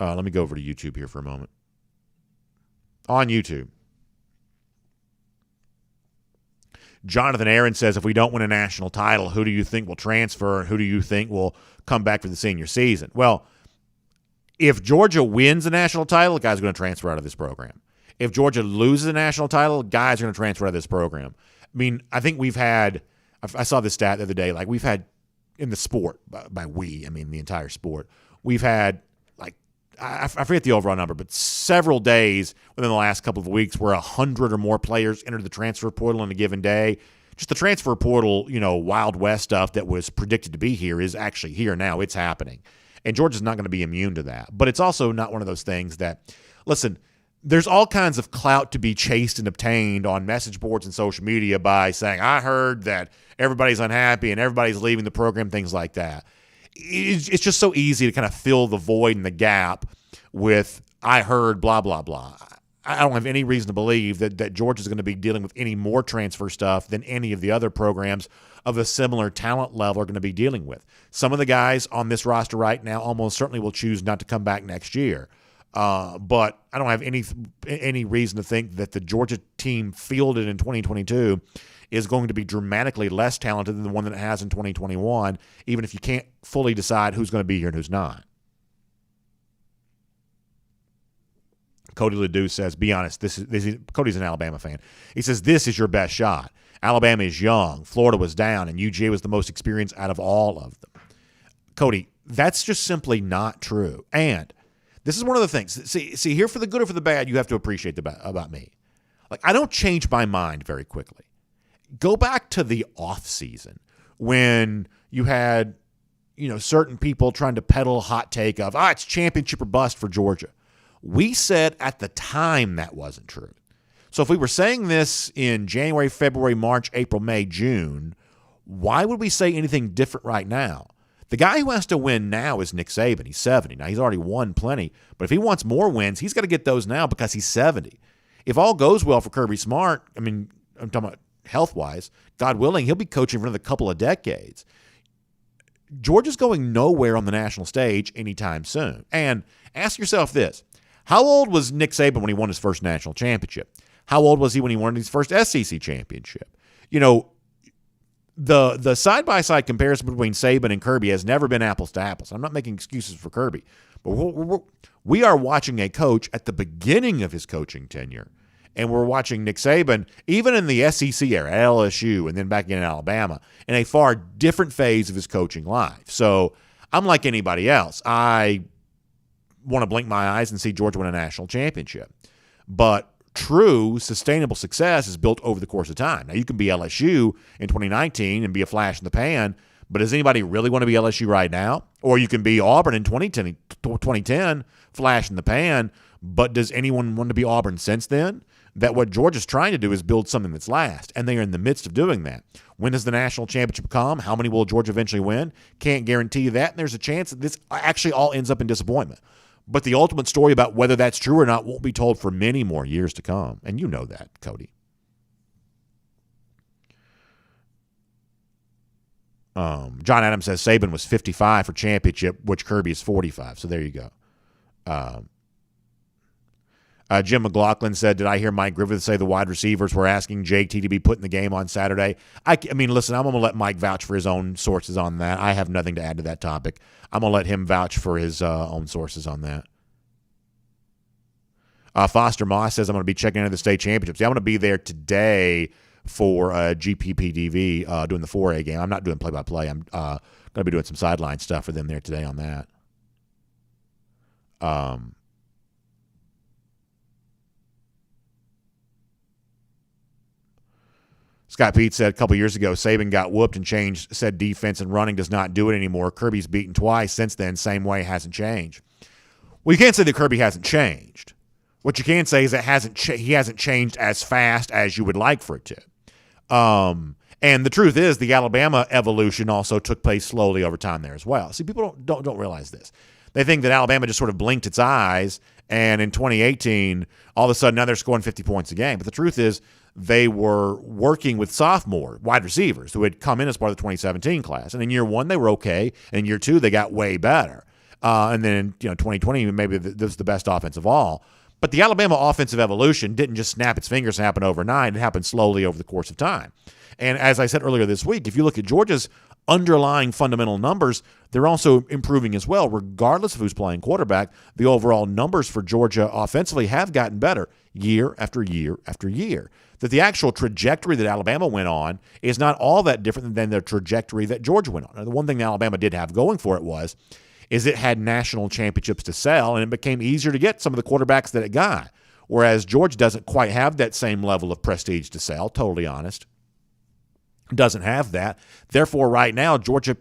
Let me go over to YouTube here for a moment. On YouTube, Jonathan Aaron says, if we don't win a national title, who do you think will transfer and who do you think will come back for the senior season? Well, if Georgia wins the national title, the guy's going to transfer out of this program. if Georgia loses a national title, guys are going to transfer out of this program. I mean, I think I saw this stat the other day, like we've had in the sport, by we, I mean the entire sport, we've had I forget the overall number, but several days within the last couple of weeks where 100 or more players entered the transfer portal in a given day. Just the transfer portal, Wild West stuff that was predicted to be here is actually here now. It's happening. And Georgia's not going to be immune to that. But it's also not one of those things that, listen, there's all kinds of clout to be chased and obtained on message boards and social media by saying, I heard that everybody's unhappy and everybody's leaving the program, things like that. It's just so easy to kind of fill the void and the gap with I heard blah, blah, blah. I don't have any reason to believe that Georgia's going to be dealing with any more transfer stuff than any of the other programs of a similar talent level are going to be dealing with. Some of the guys on this roster right now almost certainly will choose not to come back next year. But I don't have any reason to think that the Georgia team fielded in 2022 is going to be dramatically less talented than the one that it has in 2021, even if you can't fully decide who's going to be here and who's not. Cody Ledoux says, be honest, Cody's an Alabama fan. He says, this is your best shot. Alabama is young. Florida was down, and UGA was the most experienced out of all of them. Cody, that's just simply not true. And this is one of the things. See, here for the good or for the bad, you have to appreciate about me. I don't change my mind very quickly. Go back to the off season when you had, certain people trying to peddle a hot take of, it's championship or bust for Georgia. We said at the time that wasn't true. So if we were saying this in January, February, March, April, May, June, why would we say anything different right now? The guy who has to win now is Nick Saban. He's 70. Now, he's already won plenty, but if he wants more wins, he's got to get those now because he's 70. If all goes well for Kirby Smart, I'm talking about health-wise, God willing, he'll be coaching for another couple of decades. Georgia's going nowhere on the national stage anytime soon. And ask yourself this. How old was Nick Saban when he won his first national championship? How old was he when he won his first SEC championship? The side-by-side comparison between Saban and Kirby has never been apples to apples. I'm not making excuses for Kirby. But we are watching a coach at the beginning of his coaching tenure, and we're watching Nick Saban, even in the SEC era, at LSU, and then back in Alabama, in a far different phase of his coaching life. So I'm like anybody else. I want to blink my eyes and see Georgia win a national championship. But true, sustainable success is built over the course of time. Now, you can be LSU in 2019 and be a flash in the pan, but does anybody really want to be LSU right now? Or you can be Auburn in 2010, flash in the pan, but does anyone want to be Auburn since then? That what Georgia's trying to do is build something that's last, and they are in the midst of doing that. When does the national championship come? How many will Georgia eventually win? Can't guarantee you that, and there's a chance that this actually all ends up in disappointment. But the ultimate story about whether that's true or not won't be told for many more years to come. And you know that, Cody. John Adams says Saban was 55 for championship, which Kirby is 45. So there you go. Jim McLaughlin said, did I hear Mike Griffith say the wide receivers were asking JT to be put in the game on Saturday? I mean, listen, I'm going to let Mike vouch for his own sources on that. I have nothing to add to that topic. I'm going to let him vouch for his own sources on that. Foster Moss says, I'm going to be checking into the state championships. Yeah, I'm going to be there today for GPPDV doing the 4A game. I'm not doing play-by-play. I'm going to be doing some sideline stuff for them there today on that. Scott Pete said a couple years ago, Saban got whooped and changed, said defense and running does not do it anymore. Kirby's beaten twice since then, same way, hasn't changed. Well, you can't say that Kirby hasn't changed. What you can say is that he hasn't changed as fast as you would like for it to. And the truth is the Alabama evolution also took place slowly over time there as well. See, people don't realize this. They think that Alabama just sort of blinked its eyes, and in 2018, all of a sudden now they're scoring 50 points a game. But the truth is they were working with sophomore wide receivers who had come in as part of the 2017 class. And in year one, they were okay. And in year two, they got way better. And then in 2020, maybe this is the best offense of all. But the Alabama offensive evolution didn't just snap its fingers and happen overnight. It happened slowly over the course of time. And as I said earlier this week, if you look at Georgia's underlying fundamental numbers, they're also improving as well. Regardless of who's playing quarterback, the overall numbers for Georgia offensively have gotten better. year after year after year. That the actual trajectory that Alabama went on is not all that different than the trajectory that Georgia went on. Now, the one thing that Alabama did have going for it is it had national championships to sell, and it became easier to get some of the quarterbacks that it got. Whereas Georgia doesn't quite have that same level of prestige to sell, totally honest. Doesn't have that. Therefore, right now, Georgia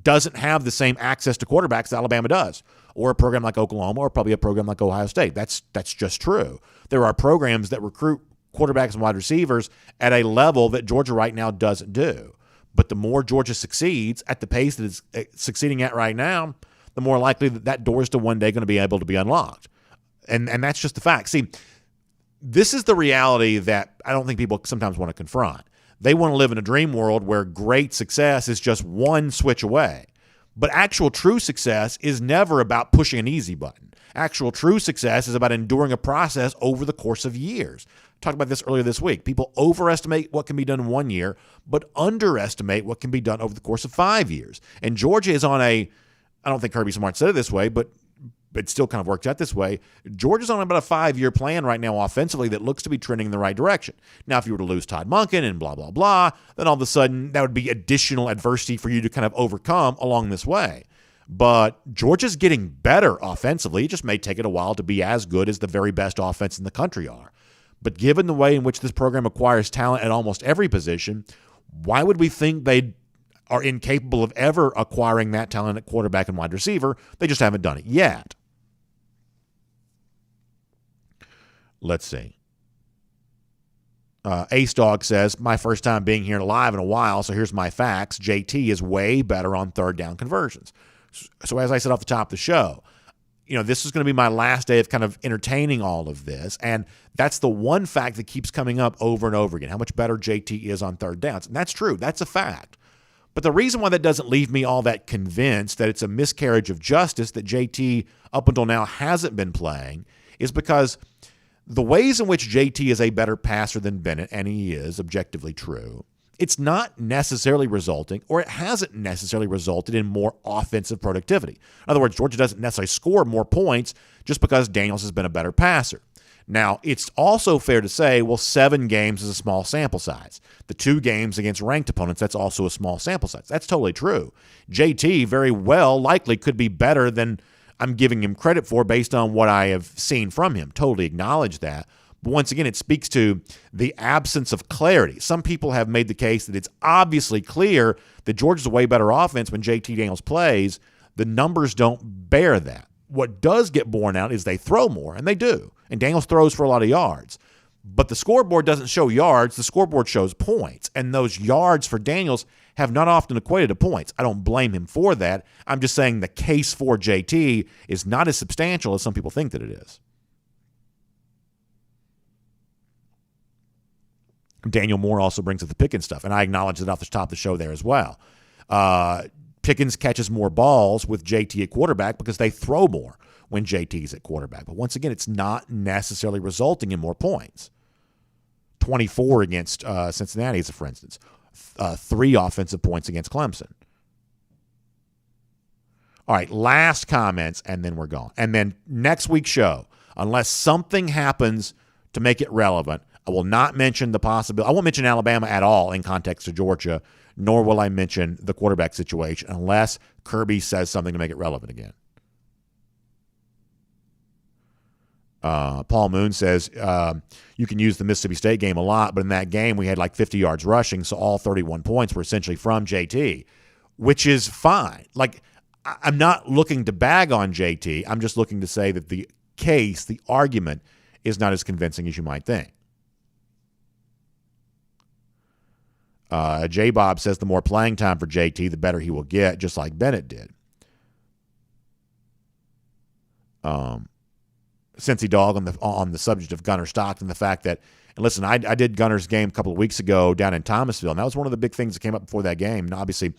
doesn't have the same access to quarterbacks that Alabama does, or a program like Oklahoma, or probably a program like Ohio State. That's just true. There are programs that recruit quarterbacks and wide receivers at a level that Georgia right now doesn't do. But the more Georgia succeeds at the pace that it's succeeding at right now, the more likely that door is to one day going to be able to be unlocked. And that's just the fact. See, this is the reality that I don't think people sometimes want to confront. They want to live in a dream world where great success is just one switch away. But actual true success is never about pushing an easy button. Actual true success is about enduring a process over the course of years. I talked about this earlier this week. People overestimate what can be done in 1 year, but underestimate what can be done over the course of 5 years. And Georgia is on I don't think Kirby Smart said it this way, but it still kind of works out this way. Georgia's on about a 5-year plan right now offensively that looks to be trending in the right direction. Now, if you were to lose Todd Monken and blah, blah, blah, then all of a sudden that would be additional adversity for you to kind of overcome along this way. But Georgia's getting better offensively. It just may take it a while to be as good as the very best offense in the country are. But given the way in which this program acquires talent at almost every position, why would we think they are incapable of ever acquiring that talent at quarterback and wide receiver? They just haven't done it yet. Let's see. Ace Dog says, my first time being here live in a while, so here's my facts. JT is way better on third down conversions. So as I said off the top of the show, this is going to be my last day of kind of entertaining all of this. And that's the one fact that keeps coming up over and over again, how much better JT is on third downs. And that's true. That's a fact. But the reason why that doesn't leave me all that convinced that it's a miscarriage of justice that JT up until now hasn't been playing is because the ways in which JT is a better passer than Bennett, and he is objectively true, it's not necessarily resulting, or it hasn't necessarily resulted in more offensive productivity. In other words, Georgia doesn't necessarily score more points just because Daniels has been a better passer. Now, it's also fair to say, 7 games is a small sample size. The 2 games against ranked opponents, that's also a small sample size. That's totally true. JT very well likely could be better than I'm giving him credit for based on what I have seen from him. Totally acknowledge that. But once again, it speaks to the absence of clarity. Some people have made the case that it's obviously clear that Georgia's a way better offense when JT Daniels plays. The numbers don't bear that. What does get borne out is they throw more, and they do. And Daniels throws for a lot of yards. But the scoreboard doesn't show yards. The scoreboard shows points. And those yards for Daniels have not often equated to points. I don't blame him for that. I'm just saying the case for JT is not as substantial as some people think that it is. Daniel Moore also brings up the Pickens stuff, and I acknowledge that off the top of the show there as well. Pickens catches more balls with JT at quarterback because they throw more when JT's at quarterback. But once again, it's not necessarily resulting in more points. 24 against Cincinnati, for instance. 3 offensive points against Clemson. All right, last comments, and then we're gone. And then next week's show, unless something happens to make it relevant, I will not mention the possibility. I won't mention Alabama at all in context of Georgia, nor will I mention the quarterback situation unless Kirby says something to make it relevant again. Paul Moon says, you can use the Mississippi State game a lot, but in that game we had like 50 yards rushing, so all 31 points were essentially from JT, which is fine. Like, I'm not looking to bag on JT. I'm just looking to say that the case, the argument, is not as convincing as you might think. J. Bob says the more playing time for JT, the better he will get, just like Bennett did. Cincy Dog on the subject of Gunner Stockton, the fact that, and listen, I did Gunner's game a couple of weeks ago down in Thomasville, and that was one of the big things that came up before that game. And obviously,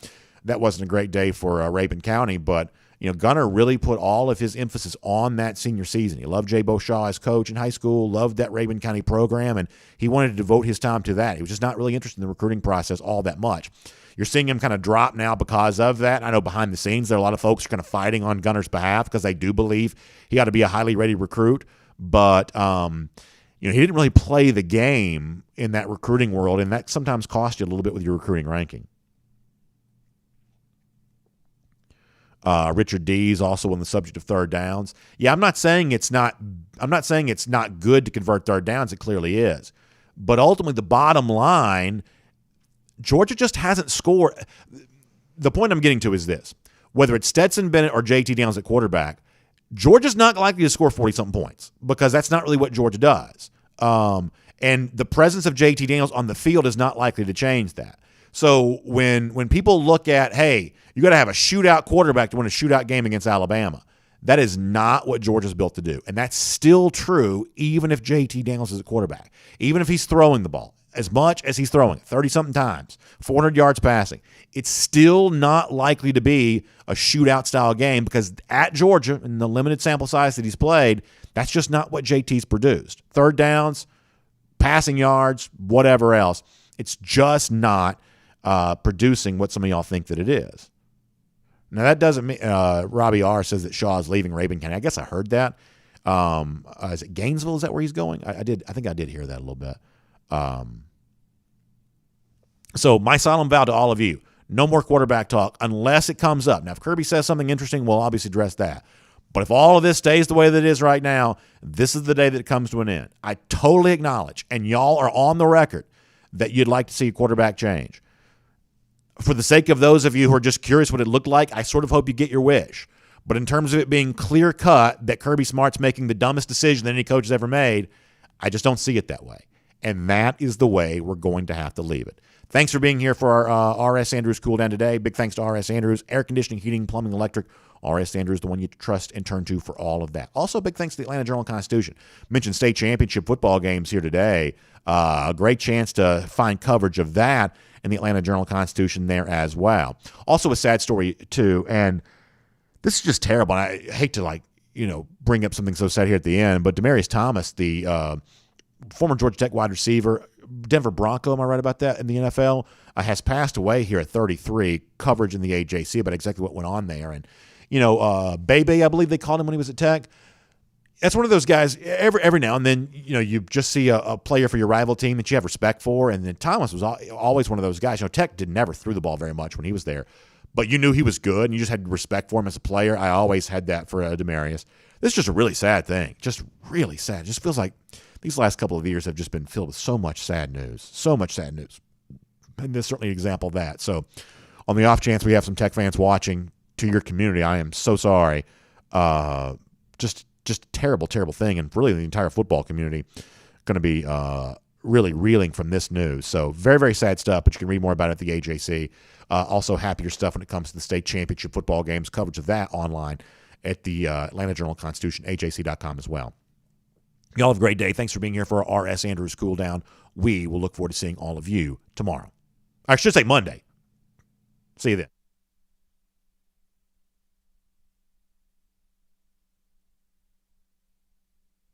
that wasn't a great day for Rabun County, but Gunner really put all of his emphasis on that senior season. He loved Jay Beauchamp as coach in high school, loved that Rabun County program, and he wanted to devote his time to that. He was just not really interested in the recruiting process all that much. You're seeing him kind of drop now because of that. I know behind the scenes there are a lot of folks kind of fighting on Gunner's behalf because they do believe he ought to be a highly rated recruit, but he didn't really play the game in that recruiting world, and that sometimes cost you a little bit with your recruiting ranking. Richard D is also on the subject of third downs. Yeah, I'm not saying it's not good to convert third downs. It clearly is. But ultimately, the bottom line, Georgia just hasn't scored. The point I'm getting to is this. Whether it's Stetson Bennett or JT Daniels at quarterback, Georgia's not likely to score 40-something points because that's not really what Georgia does. And the presence of JT Daniels on the field is not likely to change that. So when people look at, hey, you got to have a shootout quarterback to win a shootout game against Alabama, that is not what Georgia's built to do. And that's still true even if JT Daniels is a quarterback, even if he's throwing the ball as much as he's throwing it, 30-something times, 400 yards passing. It's still not likely to be a shootout-style game because at Georgia, in the limited sample size that he's played, that's just not what JT's produced. Third downs, passing yards, whatever else, it's just not producing what some of y'all think that it is. Now, that doesn't mean Robbie R. says that Shaw's leaving Rabun County. I guess I heard that. Is it Gainesville? Is that where he's going? I think I did hear that a little bit. So my solemn vow to all of you, no more quarterback talk unless it comes up. Now, if Kirby says something interesting, we'll obviously address that. But if all of this stays the way that it is right now, this is the day that it comes to an end. I totally acknowledge, and y'all are on the record, that you'd like to see a quarterback change. For the sake of those of you who are just curious what it looked like, I sort of hope you get your wish. But in terms of it being clear-cut that Kirby Smart's making the dumbest decision that any coach has ever made, I just don't see it that way. And that is the way we're going to have to leave it. Thanks for being here for our R.S. Andrews Cool Down today. Big thanks to R.S. Andrews, air conditioning, heating, plumbing, electric. R.S. Andrews, the one you trust and turn to for all of that. Also, big thanks to the Atlanta Journal-Constitution. Mentioned state championship football games here today. A great chance to find coverage of that in the Atlanta Journal-Constitution there as well. Also a sad story, too, and this is just terrible. And I hate to, bring up something so sad here at the end, but Demaryius Thomas, the former Georgia Tech wide receiver, Denver Bronco, am I right about that, in the NFL, has passed away here at 33. Coverage in the AJC about exactly what went on there. And, Bebe, I believe they called him when he was at Tech. That's one of those guys, every now and then, you just see a player for your rival team that you have respect for, and then Thomas was always one of those guys. Tech never threw the ball very much when he was there, but you knew he was good, and you just had respect for him as a player. I always had that for Demaryius. This is just a really sad thing, just really sad. It just feels like these last couple of years have just been filled with so much sad news, and there's certainly an example of that. So on the off chance we have some Tech fans watching, to your community, I am so sorry. Just a terrible, terrible thing, and really the entire football community going to be really reeling from this news. So very, very sad stuff, but you can read more about it at the AJC. Also happier stuff when it comes to the state championship football games, coverage of that online at the Atlanta Journal-Constitution, AJC.com as well. Y'all have a great day. Thanks for being here for our R.S. Andrews Cool Down. We will look forward to seeing all of you tomorrow. I should say Monday. See you then.